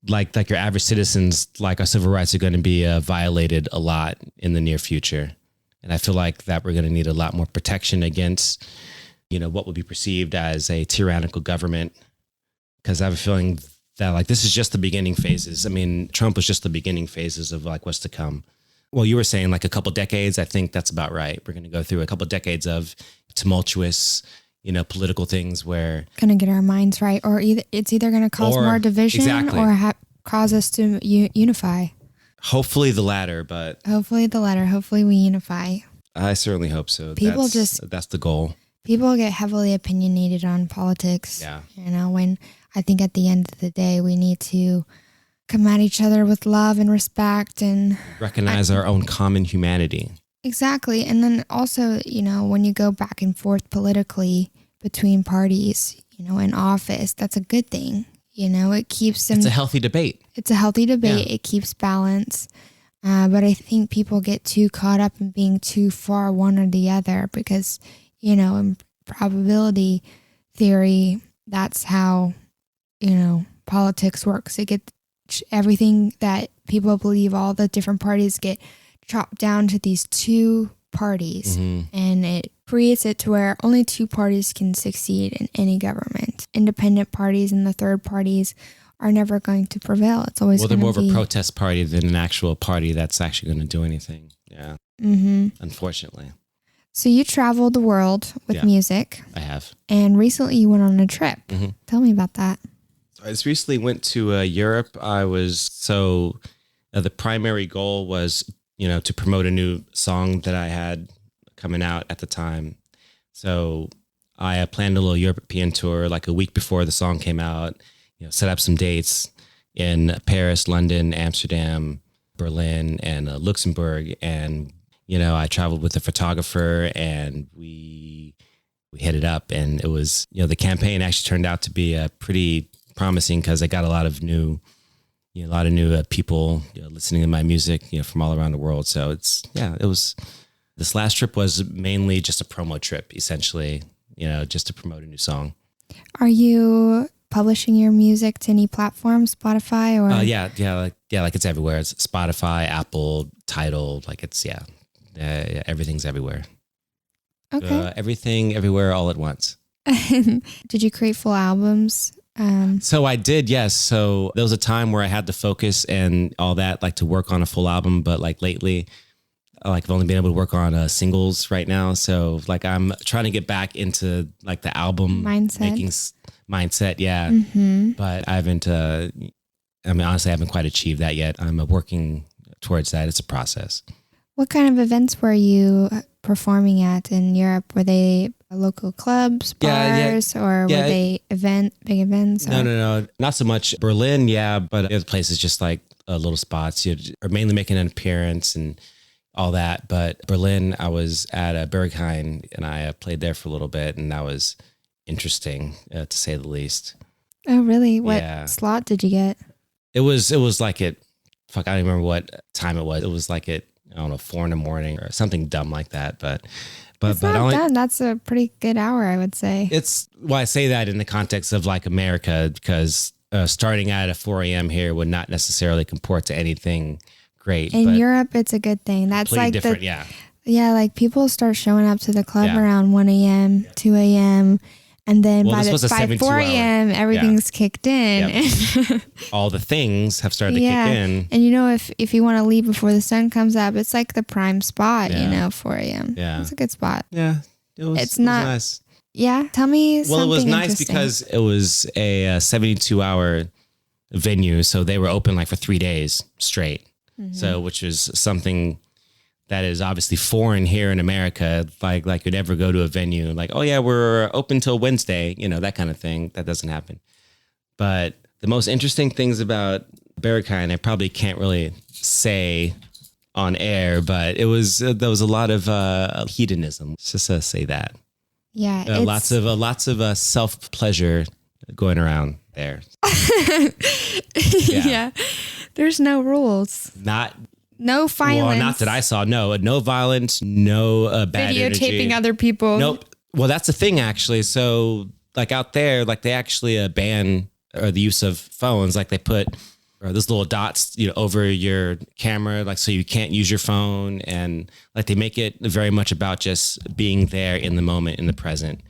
Speaker 2: like your average citizens, like our civil rights are going to be violated a lot in the near future. And I feel like that we're going to need a lot more protection against, what would be perceived as a tyrannical government. Because I have a feeling that like this is just the beginning phases. I mean, Trump was just the beginning phases of like what's to come. Well, you were saying like a couple decades. I think that's about right. We're going to go through a couple decades of tumultuous, political things where
Speaker 1: going to get our minds right, or it's either going to cause more division or cause us to unify.
Speaker 2: Hopefully the latter, but
Speaker 1: hopefully we unify.
Speaker 2: I certainly hope so. That's the goal.
Speaker 1: People get heavily opinionated on politics.
Speaker 2: Yeah.
Speaker 1: When I think at the end of the day, we need to come at each other with love and respect and
Speaker 2: recognize our own common humanity.
Speaker 1: Exactly. And then also, when you go back and forth politically between parties, in office, that's a good thing. It keeps them.
Speaker 2: It's a healthy debate.
Speaker 1: Yeah. It keeps balance. But I think people get too caught up in being too far one or the other because, in probability theory, that's how, politics works. It gets everything that people believe, all the different parties get chopped down to these two parties, and it creates it to where only two parties can succeed in any government. Independent parties and the third parties are never going to prevail. It's always
Speaker 2: they're more of a protest party than an actual party that's actually going to do anything. Yeah. Unfortunately.
Speaker 1: So you traveled the world with music.
Speaker 2: I have.
Speaker 1: And recently you went on a trip. Tell me about that.
Speaker 2: I just recently went to Europe. The primary goal was, to promote a new song that I had coming out at the time. So I planned a little European tour like a week before the song came out, set up some dates in Paris, London, Amsterdam, Berlin, and Luxembourg. And, I traveled with a photographer and we headed up, and it was, the campaign actually turned out to be pretty promising because I got a lot of new people listening to my music, from all around the world. So this last trip was mainly just a promo trip, essentially, just to promote a new song. Are
Speaker 1: you publishing your music to any platform, Spotify or?
Speaker 2: Like it's everywhere. It's Spotify, Apple, Tidal, like it's, everything's everywhere.
Speaker 1: Okay.
Speaker 2: Everything, everywhere, all at once.
Speaker 1: Did you create full albums?
Speaker 2: So I did, yes. So there was a time where I had to focus and all that, like to work on a full album. But like lately, like I've only been able to work on singles right now. So like I'm trying to get back into like the album making mindset. Yeah. But I haven't, honestly, I haven't quite achieved that yet. I'm working towards that. It's a process.
Speaker 1: What kind of events were you performing at in Europe? Were they local clubs, bars, or were they big events?
Speaker 2: No, not so much. Berlin, but the other places just like little spots. Are mainly making an appearance and all that. But Berlin, I was at Berghain and I played there for a little bit, and that was interesting to say the least.
Speaker 1: Oh, really? What slot did you get?
Speaker 2: It was like I don't remember what time it was. It was like 4 a.m. or something dumb like that. But
Speaker 1: it's not done. That's a pretty good hour, I would say.
Speaker 2: It's I say that in the context of like America, because starting at 4 a.m. here would not necessarily comport to anything great.
Speaker 1: In Europe, it's a good thing. That's like
Speaker 2: different,
Speaker 1: yeah, like people start showing up to the club around 1 a.m., 2 a.m., and then by 4 a.m., everything's kicked in.
Speaker 2: Yep. All the things have started to kick in.
Speaker 1: And if you want to leave before the sun comes up, it's like the prime spot, 4 a.m.
Speaker 2: Yeah.
Speaker 1: It's a good spot.
Speaker 2: Yeah. It was
Speaker 1: not
Speaker 2: nice.
Speaker 1: Yeah, tell me something
Speaker 2: Well, it was nice
Speaker 1: interesting.
Speaker 2: because it was a 72-hour venue, so they were open like for 3 days straight. So, which is something that is obviously foreign here in America. Like you'd never go to a venue like, oh yeah, we're open till Wednesday, that kind of thing. That doesn't happen. But the most interesting things about Berghain, I probably can't really say on air, but there was a lot of hedonism. Let's just say that.
Speaker 1: Yeah,
Speaker 2: lots of self pleasure going around there.
Speaker 1: yeah. There's no rules. No violence.
Speaker 2: Well, not that I saw. No violence. No bad
Speaker 1: Videotaping
Speaker 2: energy.
Speaker 1: other people.
Speaker 2: Nope. Well, that's the thing actually. So like out there, like they actually ban the use of phones. Like they put those little dots, over your camera, like so you can't use your phone, and like they make it very much about just being there in the moment, in the present.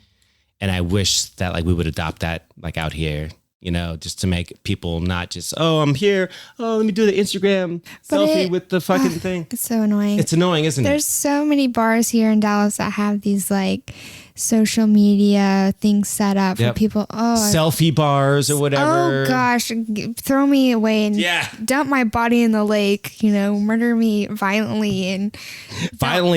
Speaker 2: And I wish that like we would adopt that like out here, just to make people not just, oh, I'm here. Oh, let me do the Instagram selfie with the fucking thing.
Speaker 1: It's so annoying.
Speaker 2: It's annoying, isn't it?
Speaker 1: There's so many bars here in Dallas that have these like social media things set up for people. Oh,
Speaker 2: selfie bars or whatever.
Speaker 1: Oh gosh, throw me away and dump my body in the lake. Murder me violently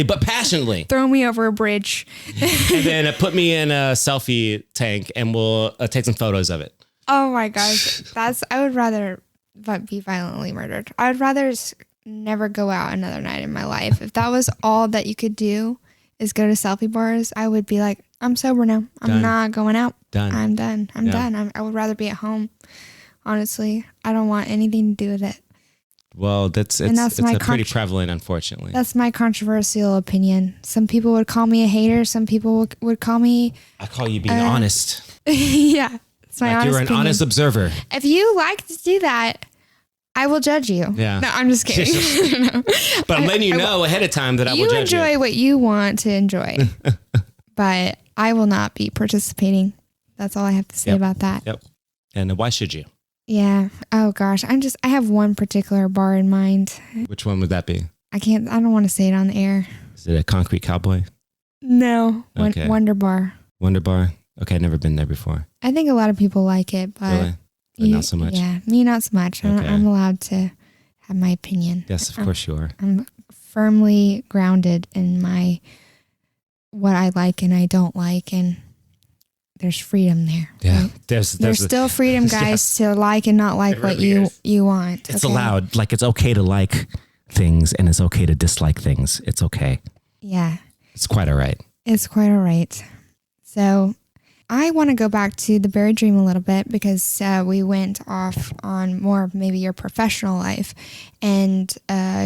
Speaker 2: but passionately.
Speaker 1: Throw me over a bridge,
Speaker 2: and then put me in a selfie tank, and we'll take some photos of it.
Speaker 1: Oh my gosh, I would rather be violently murdered. I would rather never go out another night in my life. If that was all that you could do is go to selfie bars, I would be like, I'm sober now. I'm not going out.
Speaker 2: Done.
Speaker 1: I'm done. I'm done. I would rather be at home. Honestly, I don't want anything to do with it.
Speaker 2: Well, it's pretty prevalent, unfortunately.
Speaker 1: That's my controversial opinion. Some people would call me a hater. Some people would call me...
Speaker 2: I call you being honest.
Speaker 1: Yeah. It's my honest
Speaker 2: you're an
Speaker 1: opinion.
Speaker 2: honest observer.
Speaker 1: If you like to do that, I will judge you.
Speaker 2: Yeah.
Speaker 1: No, I'm just kidding. No.
Speaker 2: But I'm letting you know ahead of time that I will judge you.
Speaker 1: You enjoy what you want to enjoy. But I will not be participating. That's all I have to say about that.
Speaker 2: Yep. And why should you?
Speaker 1: Yeah. Oh gosh. I have one particular bar in mind.
Speaker 2: Which one would that be?
Speaker 1: I don't want to say it on the air.
Speaker 2: Is it a Concrete Cowboy?
Speaker 1: No.
Speaker 2: Okay.
Speaker 1: Wonder Bar.
Speaker 2: Wonder Bar? Okay, never been there before.
Speaker 1: I think a lot of people like it, but
Speaker 2: really? But not so much.
Speaker 1: Yeah, me not so much.
Speaker 2: Okay.
Speaker 1: I'm allowed to have my opinion.
Speaker 2: Yes, of course you are.
Speaker 1: I'm firmly grounded in what I like and I don't like, and there's freedom there.
Speaker 2: Yeah,
Speaker 1: right?
Speaker 2: there's
Speaker 1: still freedom, guys, to like and not like what you want.
Speaker 2: It's allowed. Like it's okay to like things, and it's okay to dislike things. It's okay.
Speaker 1: Yeah,
Speaker 2: it's quite all right.
Speaker 1: It's quite all right. So I want to go back to the Berry Dream a little bit because we went off on more of maybe your professional life and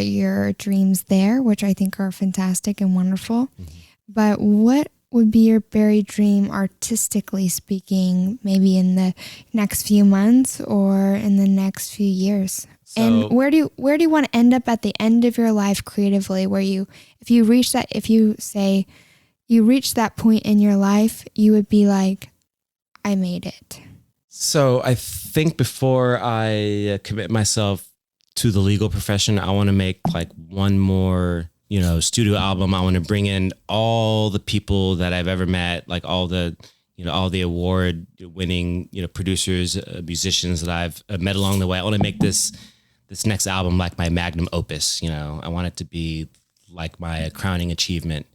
Speaker 1: your dreams there, which I think are fantastic and wonderful. Mm-hmm. But what would be your Berry Dream artistically speaking, maybe in the next few months or in the next few years? So, and where do you want to end up at the end of your life creatively, where if you reach that point in your life, you would be like, I made it.
Speaker 2: So I think before I commit myself to the legal profession, I want to make like one more, studio album. I want to bring in all the people that I've ever met, like all the award winning, producers, musicians that I've met along the way. I want to make this next album like my magnum opus. I want it to be like my crowning achievement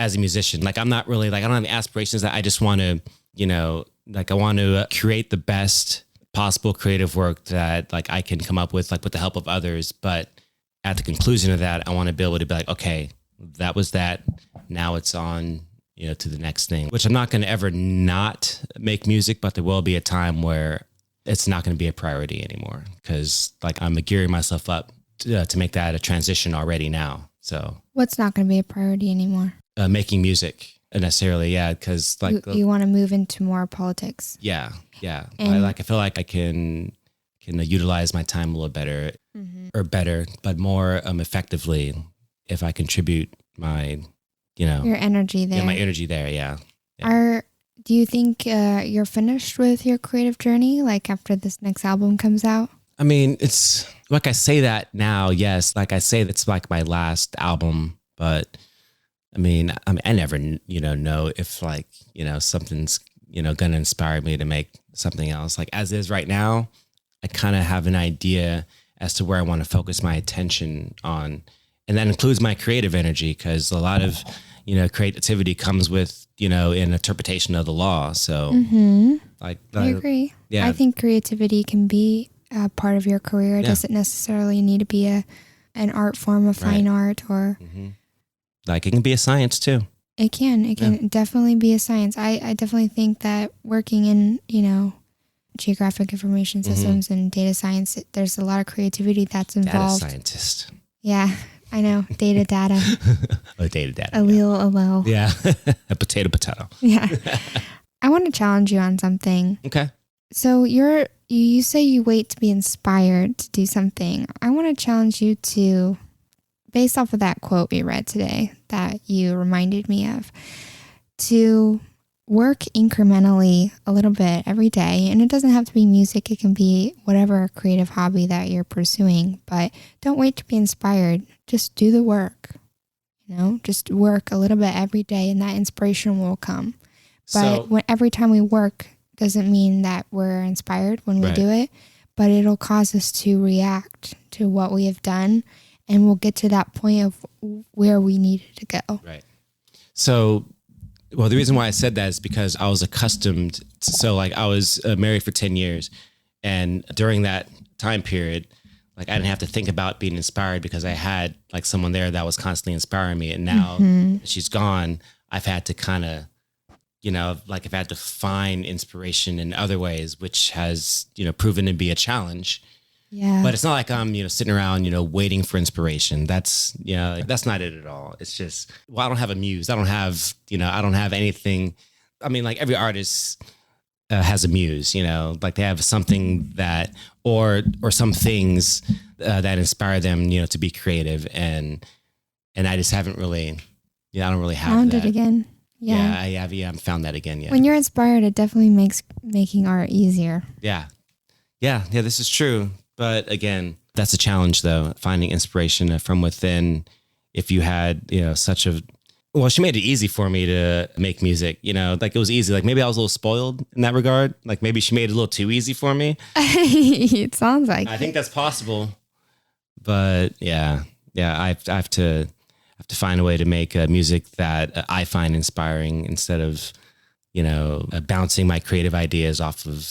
Speaker 2: as a musician. Like I'm not really I don't have the aspirations that I just want to, I want to create the best possible creative work that like I can come up with, like with the help of others. But at the conclusion of that, I want to be able to be like, okay, that was that. Now it's on, to the next thing, which I'm not going to ever not make music, but there will be a time where it's not going to be a priority anymore. Cause like I'm gearing myself up to make that a transition already now. So
Speaker 1: what's not going to be a priority anymore?
Speaker 2: Making music necessarily. Yeah. Cause like
Speaker 1: you want to move into more politics.
Speaker 2: Yeah. Yeah. I feel like I can utilize my time a little better but more effectively if I contribute my,
Speaker 1: your energy there.
Speaker 2: Yeah, my energy there. Yeah.
Speaker 1: Do you think you're finished with your creative journey? Like after this next album comes out?
Speaker 2: I mean, it's like I say that now. Yes. Like I say, that's like my last album, but I never, know if like, something's, going to inspire me to make something else. Like as is right now, I kind of have an idea as to where I want to focus my attention on. And that includes my creative energy, because a lot of, creativity comes with, an interpretation of the law. So
Speaker 1: I agree.
Speaker 2: Yeah.
Speaker 1: I think creativity can be a part of your career. It doesn't necessarily need to be an art form of fine art or...
Speaker 2: Like it can be a science too.
Speaker 1: It can definitely be a science. I definitely think that working in, geographic information systems and data science, there's a lot of creativity that's involved.
Speaker 2: Data scientist.
Speaker 1: Yeah, I know. Data.
Speaker 2: Oh, data.
Speaker 1: Allele.
Speaker 2: Yeah. A potato.
Speaker 1: Yeah. I want to challenge you on something.
Speaker 2: Okay.
Speaker 1: So you say you wait to be inspired to do something. I want to challenge you to, based off of that quote we read today that you reminded me of, to work incrementally a little bit every day. And it doesn't have to be music. It can be whatever creative hobby that you're pursuing, but don't wait to be inspired. Just do the work, just work a little bit every day and that inspiration will come. But every time we work doesn't mean that we're inspired when we do it, but it'll cause us to react to what we have done. And we'll get to that point of where we needed to go.
Speaker 2: Right. So, well, the reason why I said that is because I was accustomed. So like I was married for 10 years. And during that time period, like I didn't have to think about being inspired because I had like someone there that was constantly inspiring me. And now she's gone, I've had to kind of, I've had to find inspiration in other ways, which has, proven to be a challenge.
Speaker 1: Yeah.
Speaker 2: But it's not like I'm, sitting around, waiting for inspiration. That's, that's not it at all. It's just, I don't have a muse. I don't have anything. I mean, like every artist has a muse, like they have something that, or some things that inspire them, to be creative. And I just haven't really, I don't really have
Speaker 1: found
Speaker 2: that.
Speaker 1: It again.
Speaker 2: Yeah. I haven't found that again yet.
Speaker 1: When you're inspired, it definitely makes making art easier.
Speaker 2: Yeah, this is true. But again, that's a challenge though, finding inspiration from within. If you had, she made it easy for me to make music, like it was easy. Like maybe I was a little spoiled in that regard. Like maybe she made it a little too easy for me.
Speaker 1: It sounds like
Speaker 2: I think that's possible. But I have to find a way to make music that I find inspiring instead of, bouncing my creative ideas off of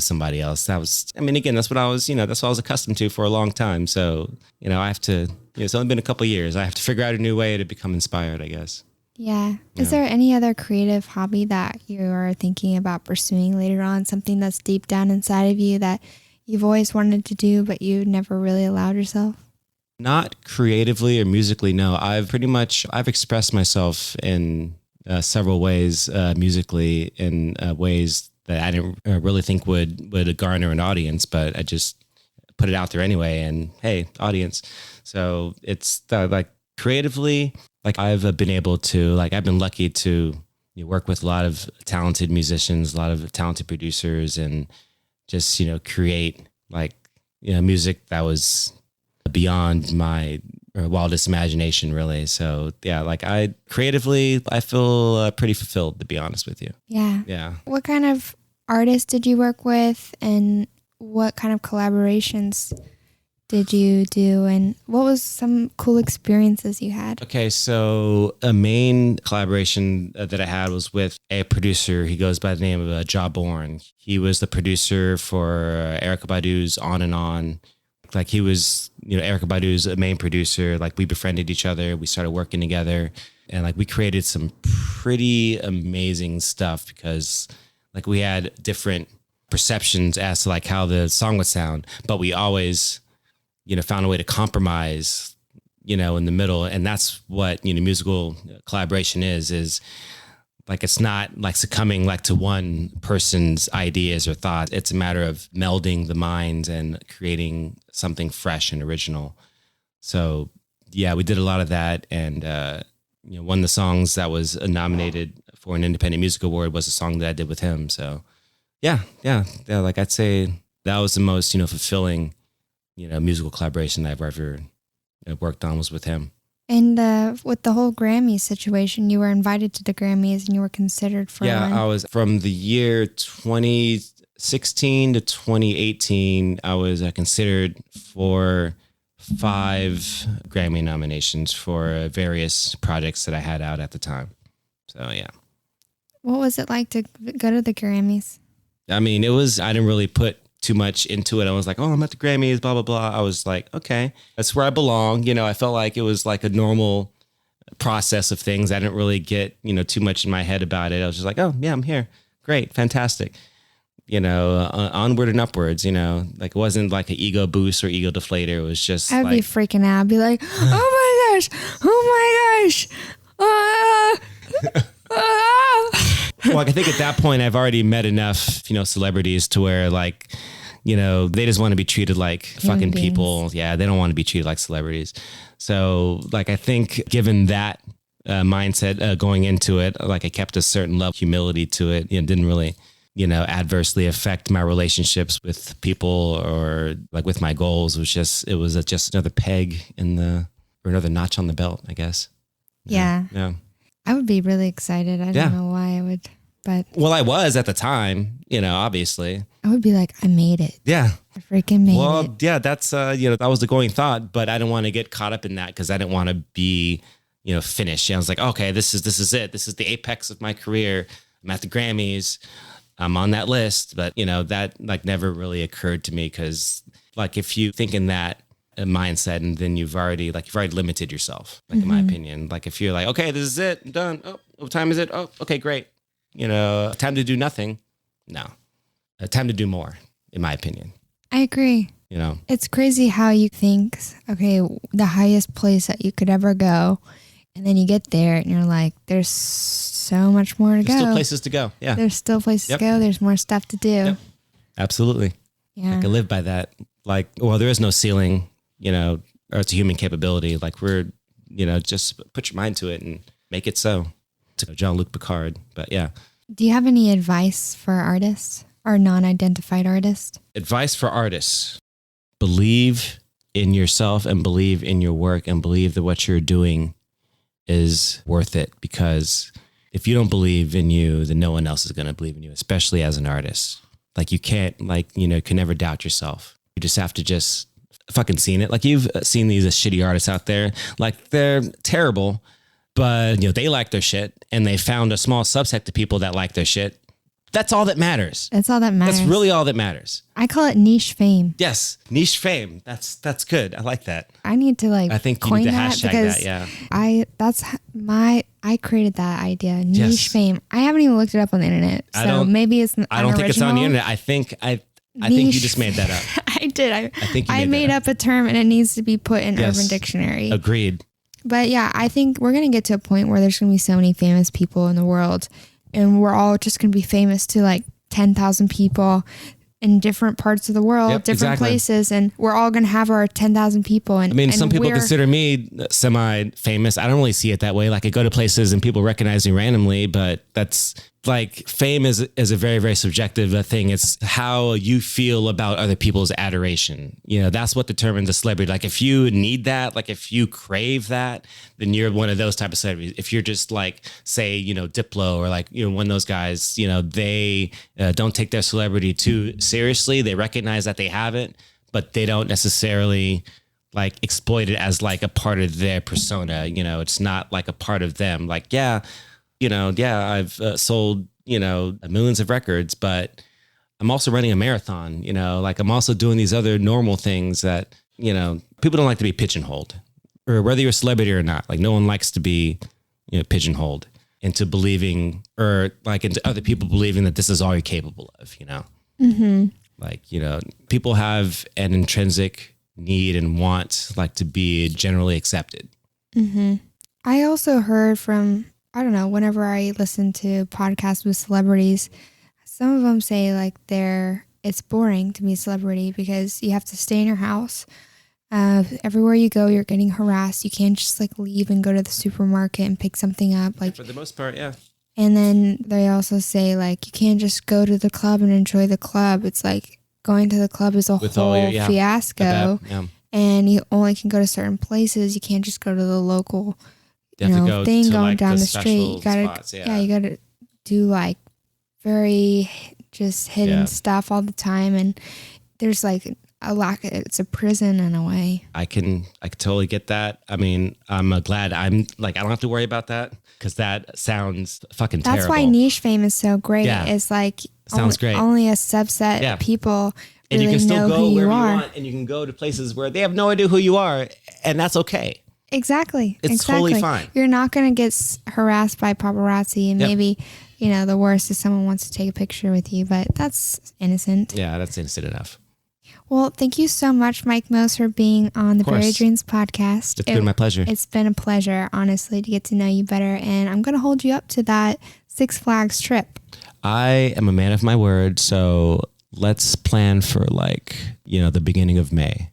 Speaker 2: somebody else. Again, that's what I was accustomed to for a long time. So, I have to, it's only been a couple of years. I have to figure out a new way to become inspired, I guess.
Speaker 1: Yeah. Is there any other creative hobby that you're thinking about pursuing later on? Something that's deep down inside of you that you've always wanted to do, but you never really allowed yourself?
Speaker 2: Not creatively or musically, no. I've expressed myself in several ways musically, in ways that I didn't really think would garner an audience, but I just put it out there anyway. And hey, audience. So it's like creatively, like I've been able to, like I've been lucky to work with a lot of talented musicians, a lot of talented producers, and just create like music that was beyond my wildest imagination, really. So like I feel pretty fulfilled, to be honest with you. Yeah.
Speaker 1: What kind of artists did you work with, and what kind of collaborations did you do, and what was some cool experiences you had?
Speaker 2: Okay, so a main collaboration that I had was with a producer. He goes by the name of Jawborn. He was the producer for Erykah Badu's On and On. Like he was, Erykah Badu's main producer. Like we befriended each other. We started working together, and like we created some pretty amazing stuff because like we had different perceptions as to like how the song would sound, but we always, found a way to compromise, in the middle. And that's what, musical collaboration is like, it's not like succumbing like to one person's ideas or thoughts. It's a matter of melding the minds and creating something fresh and original. So yeah, we did a lot of that. And, one of the songs that was nominated for an Independent Music Award was a song that I did with him. So yeah. Like I'd say that was the most, fulfilling, musical collaboration I've ever worked on was with him.
Speaker 1: And with the whole Grammy situation, you were invited to the Grammys and you were considered for one.
Speaker 2: I was from the year 2016 to 2018. I was considered for 5 Grammy nominations for various projects that I had out at the time. So, yeah.
Speaker 1: What was it like to go to the Grammys?
Speaker 2: I mean, I didn't really put too much into it. I was like, oh, I'm at the Grammys, blah, blah, blah. I was like, okay, that's where I belong. I felt like it was like a normal process of things. I didn't really get, too much in my head about it. I was just like, oh, yeah, I'm here. Great. Fantastic. Onward and upwards, like it wasn't like an ego boost or ego deflator. It was just
Speaker 1: I'd be freaking out. I'd be like, oh my gosh. Oh my gosh.
Speaker 2: Well, I think at that point I've already met enough, celebrities to where like, they just want to be treated like fucking people. Yeah, they don't want to be treated like celebrities. So like, I think given that mindset going into it, like I kept a certain level of humility to it. It didn't really, adversely affect my relationships with people or like with my goals. It was just another peg or another notch on the belt, I guess.
Speaker 1: Yeah.
Speaker 2: Yeah.
Speaker 1: I would be really excited. I don't know why I would, but.
Speaker 2: Well, I was at the time, obviously.
Speaker 1: I would be like, I made it.
Speaker 2: Yeah.
Speaker 1: I freaking made it.
Speaker 2: Well, yeah, that's, that was the going thought, but I didn't want to get caught up in that because I didn't want to be, finished. I was like, okay, this is it. This is the apex of my career. I'm at the Grammys. I'm on that list, but that like never really occurred to me because like if you think in that mindset and then you've already limited yourself, like in my opinion. Like if you're like, okay, this is it, I'm done. Oh, what time is it? Oh, okay, great. Time to do nothing. No, time to do more, in my opinion.
Speaker 1: I agree. It's crazy how you think, okay, the highest place that you could ever go. And then you get there and you're like, there's so much more to go.
Speaker 2: There's still places to go. Yeah.
Speaker 1: There's still places to go. There's more stuff to do. Yep.
Speaker 2: Absolutely.
Speaker 1: Yeah.
Speaker 2: I can live by that. Like, well, there is no ceiling, or it's a human capability. Like we're, just put your mind to it and make it so. To Jean-Luc Picard. But yeah.
Speaker 1: Do you have any advice for artists or non-identified artists?
Speaker 2: Advice for artists. Believe in yourself and believe in your work and believe that what you're doing is worth it, because if you don't believe in you, then no one else is going to believe in you, especially as an artist. Like you can't can never doubt yourself. You just have to just fucking seen it. Like you've seen these shitty artists out there, like they're terrible, but they like their shit and they found a small subset of people that like their shit. That's all that matters.
Speaker 1: That's all that matters.
Speaker 2: That's really all that matters.
Speaker 1: I call it niche fame.
Speaker 2: Yes, niche fame. That's good. I like that.
Speaker 1: I need to
Speaker 2: I think you need to hashtag that. Yeah.
Speaker 1: I created that idea. Niche fame. I haven't even looked it up on the internet. So maybe it's
Speaker 2: I don't think it's on the internet. I think you just made that up.
Speaker 1: I did. I made up a term and it needs to be put in Urban Dictionary.
Speaker 2: Agreed.
Speaker 1: But yeah, I think we're going to get to a point where there's going to be so many famous people in the world. And we're all just going to be famous to like 10,000 people in different parts of the world, different places. And we're all going to have our 10,000 people. And
Speaker 2: some people consider me semi-famous. I don't really see it that way. Like I go to places and people recognize me randomly, but that's like fame is a very, very subjective thing. It's how you feel about other people's adoration. That's what determines a celebrity. Like if you need that, like if you crave that, then you're one of those type of celebrities. If you're just like, say, Diplo or like, one of those guys, they don't take their celebrity too seriously. They recognize that they have it, but they don't necessarily like exploit it as like a part of their persona. It's not like a part of them. Like, I've sold, millions of records, but I'm also running a marathon, like I'm also doing these other normal things that, people don't like to be pigeonholed, or whether you're a celebrity or not. Like no one likes to be, pigeonholed into believing, or like into other people believing that this is all you're capable of,
Speaker 1: Mm-hmm.
Speaker 2: Like, people have an intrinsic need and want like to be generally accepted.
Speaker 1: Mm-hmm. I also heard from, I don't know, whenever I listen to podcasts with celebrities, some of them say like it's boring to be a celebrity because you have to stay in your house. Everywhere you go, you're getting harassed. You can't just like leave and go to the supermarket and pick something up. Like
Speaker 2: for the most part, yeah.
Speaker 1: And then they also say like you can't just go to the club and enjoy the club. It's like going to the club is a whole fiasco. and you only can go to certain places. You can't just go to the local,
Speaker 2: You have to go
Speaker 1: thing
Speaker 2: to,
Speaker 1: going
Speaker 2: like,
Speaker 1: down
Speaker 2: the
Speaker 1: the street. You gotta,
Speaker 2: spots,
Speaker 1: you gotta do like very just hidden stuff all the time, and there's like a lack. It's a prison in a way.
Speaker 2: I can totally get that. I mean, I'm glad I don't have to worry about that, because that sounds fucking terrible.
Speaker 1: That's why niche fame is so great.
Speaker 2: Yeah.
Speaker 1: It's like
Speaker 2: Sounds great.
Speaker 1: Only a subset of people really
Speaker 2: and you can still
Speaker 1: know
Speaker 2: go
Speaker 1: who
Speaker 2: wherever
Speaker 1: you are.
Speaker 2: want, and you can go to places where they have no idea who you are, and that's okay.
Speaker 1: Exactly.
Speaker 2: It's totally fine.
Speaker 1: You're not going to get harassed by paparazzi, and maybe, the worst is someone wants to take a picture with you, but that's innocent.
Speaker 2: Yeah, that's innocent enough.
Speaker 1: Well, thank you so much, Mike Mose, for being on the Buried Dreams podcast.
Speaker 2: It's been my pleasure.
Speaker 1: It's been a pleasure, honestly, to get to know you better, and I'm going to hold you up to that Six Flags trip.
Speaker 2: I am a man of my word, so let's plan for the beginning of May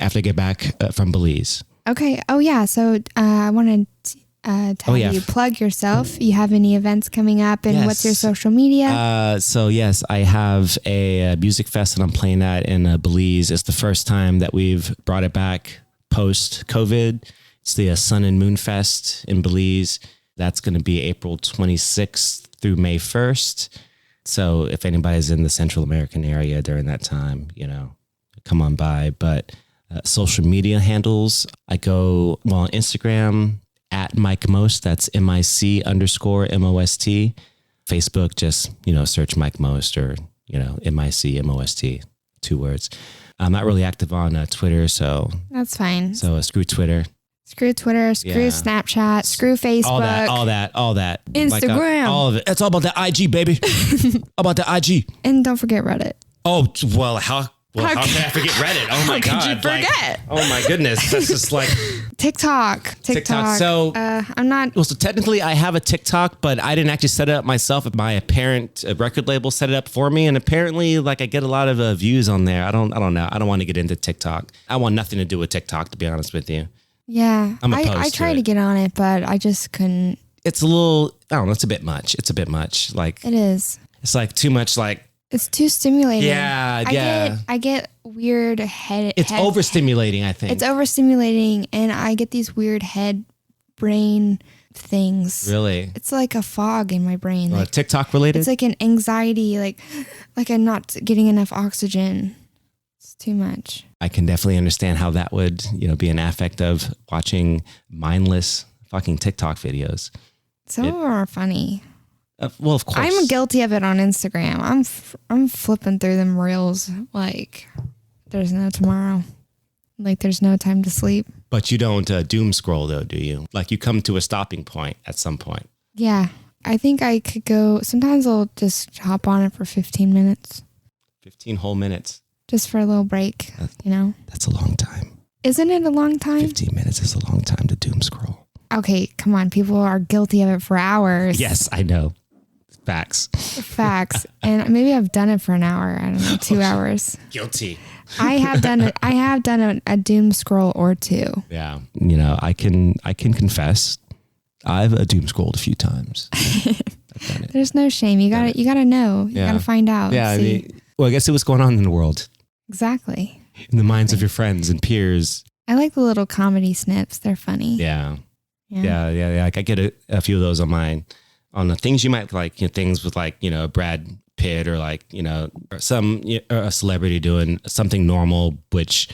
Speaker 2: after I get back from Belize.
Speaker 1: Okay. Oh, yeah. So I wanted to have you plug yourself. You have any events coming up, and what's your social media?
Speaker 2: So yes, I have a music fest that I'm playing at in Belize. It's the first time that we've brought it back post-COVID. It's the Sun and Moon Fest in Belize. That's going to be April 26th through May 1st. So if anybody's in the Central American area during that time, come on by. But social media handles, I go on Instagram at Mike Most. That's MIC_MOST. Facebook, just, search Mike Most, or, MIC_MOST, 2 words. I'm not really active on Twitter, so.
Speaker 1: That's fine.
Speaker 2: So screw Twitter.
Speaker 1: Screw Twitter, screw Snapchat, screw Facebook.
Speaker 2: All that.
Speaker 1: Instagram.
Speaker 2: All of it. It's all about the IG, baby. All about the IG.
Speaker 1: And don't forget Reddit.
Speaker 2: Oh, well, how can I forget Reddit? Oh my God.
Speaker 1: How could you forget?
Speaker 2: Oh my goodness. That's just like
Speaker 1: TikTok.
Speaker 2: So
Speaker 1: I'm not.
Speaker 2: Well, so technically I have a TikTok, but I didn't actually set it up myself. My parent record label set it up for me. And apparently I get a lot of views on there. I don't know. I don't want to get into TikTok. I want nothing to do with TikTok, to be honest with you.
Speaker 1: Yeah. I tried to get on it, but I just couldn't.
Speaker 2: It's a little, I don't know. It's a bit much. It
Speaker 1: is.
Speaker 2: It's too much
Speaker 1: it's too stimulating.
Speaker 2: Yeah.
Speaker 1: I get weird head.
Speaker 2: It's overstimulating, I think.
Speaker 1: It's overstimulating, and I get these weird brain things.
Speaker 2: Really?
Speaker 1: It's like a fog in my brain.
Speaker 2: TikTok related?
Speaker 1: It's like an anxiety, like I'm not getting enough oxygen. It's too much.
Speaker 2: I can definitely understand how that would, be an affect of watching mindless fucking TikTok videos.
Speaker 1: Some of them are funny.
Speaker 2: Well, of course.
Speaker 1: I'm guilty of it on Instagram. I'm flipping through them reels like there's no tomorrow. Like there's no time to sleep.
Speaker 2: But you don't doom scroll though, do you? Like you come to a stopping point at some point.
Speaker 1: Yeah. I think I could go. Sometimes I'll just hop on it for 15 minutes.
Speaker 2: 15 whole minutes.
Speaker 1: Just for a little break,
Speaker 2: That's a long time.
Speaker 1: Isn't it a long time?
Speaker 2: 15 minutes is a long time to doom scroll.
Speaker 1: Okay, come on. People are guilty of it for hours.
Speaker 2: Yes, I know. Facts.
Speaker 1: And maybe I've done it for an hour. I don't know, 2 hours.
Speaker 2: Guilty.
Speaker 1: I have done it. I have done a doom scroll or two.
Speaker 2: Yeah. I can confess. I've doom scrolled a few times. I've done it.
Speaker 1: There's no shame. You got to know. You got to find out.
Speaker 2: Yeah. I guess it was going on in the world.
Speaker 1: Exactly.
Speaker 2: In the minds of your friends and peers.
Speaker 1: I like the little comedy snips. They're funny.
Speaker 2: Yeah. Like I get a few of those on mine. On the things you might like, things with Brad Pitt or or some a celebrity doing something normal, which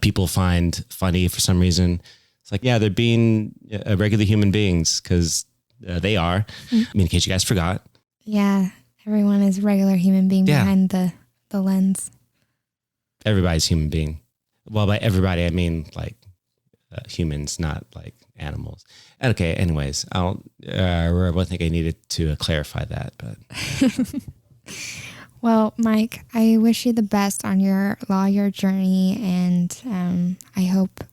Speaker 2: people find funny for some reason. It's like, they're being regular human beings, because they are. Mm-hmm. I mean, in case you guys forgot.
Speaker 1: Yeah, everyone is a regular human being behind the lens.
Speaker 2: Everybody's human being. Well, by everybody, I mean humans, not animals. Okay, anyways, I think I needed to clarify that, but.
Speaker 1: Well, Mike, I wish you the best on your lawyer journey, and I hope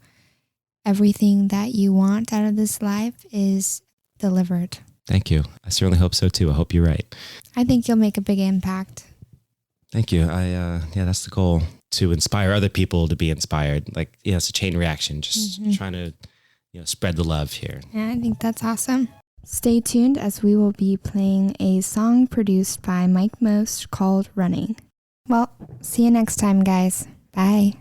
Speaker 1: everything that you want out of this life is delivered.
Speaker 2: Thank you. I certainly hope so too. I hope you're right.
Speaker 1: I think you'll make a big impact.
Speaker 2: Thank you. That's the goal, to inspire other people to be inspired. It's a chain reaction, just trying to spread the love here.
Speaker 1: Yeah, I think that's awesome. Stay tuned, as we will be playing a song produced by Mike Most called Running. Well, see you next time, guys. Bye.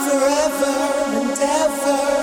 Speaker 3: Forever and ever.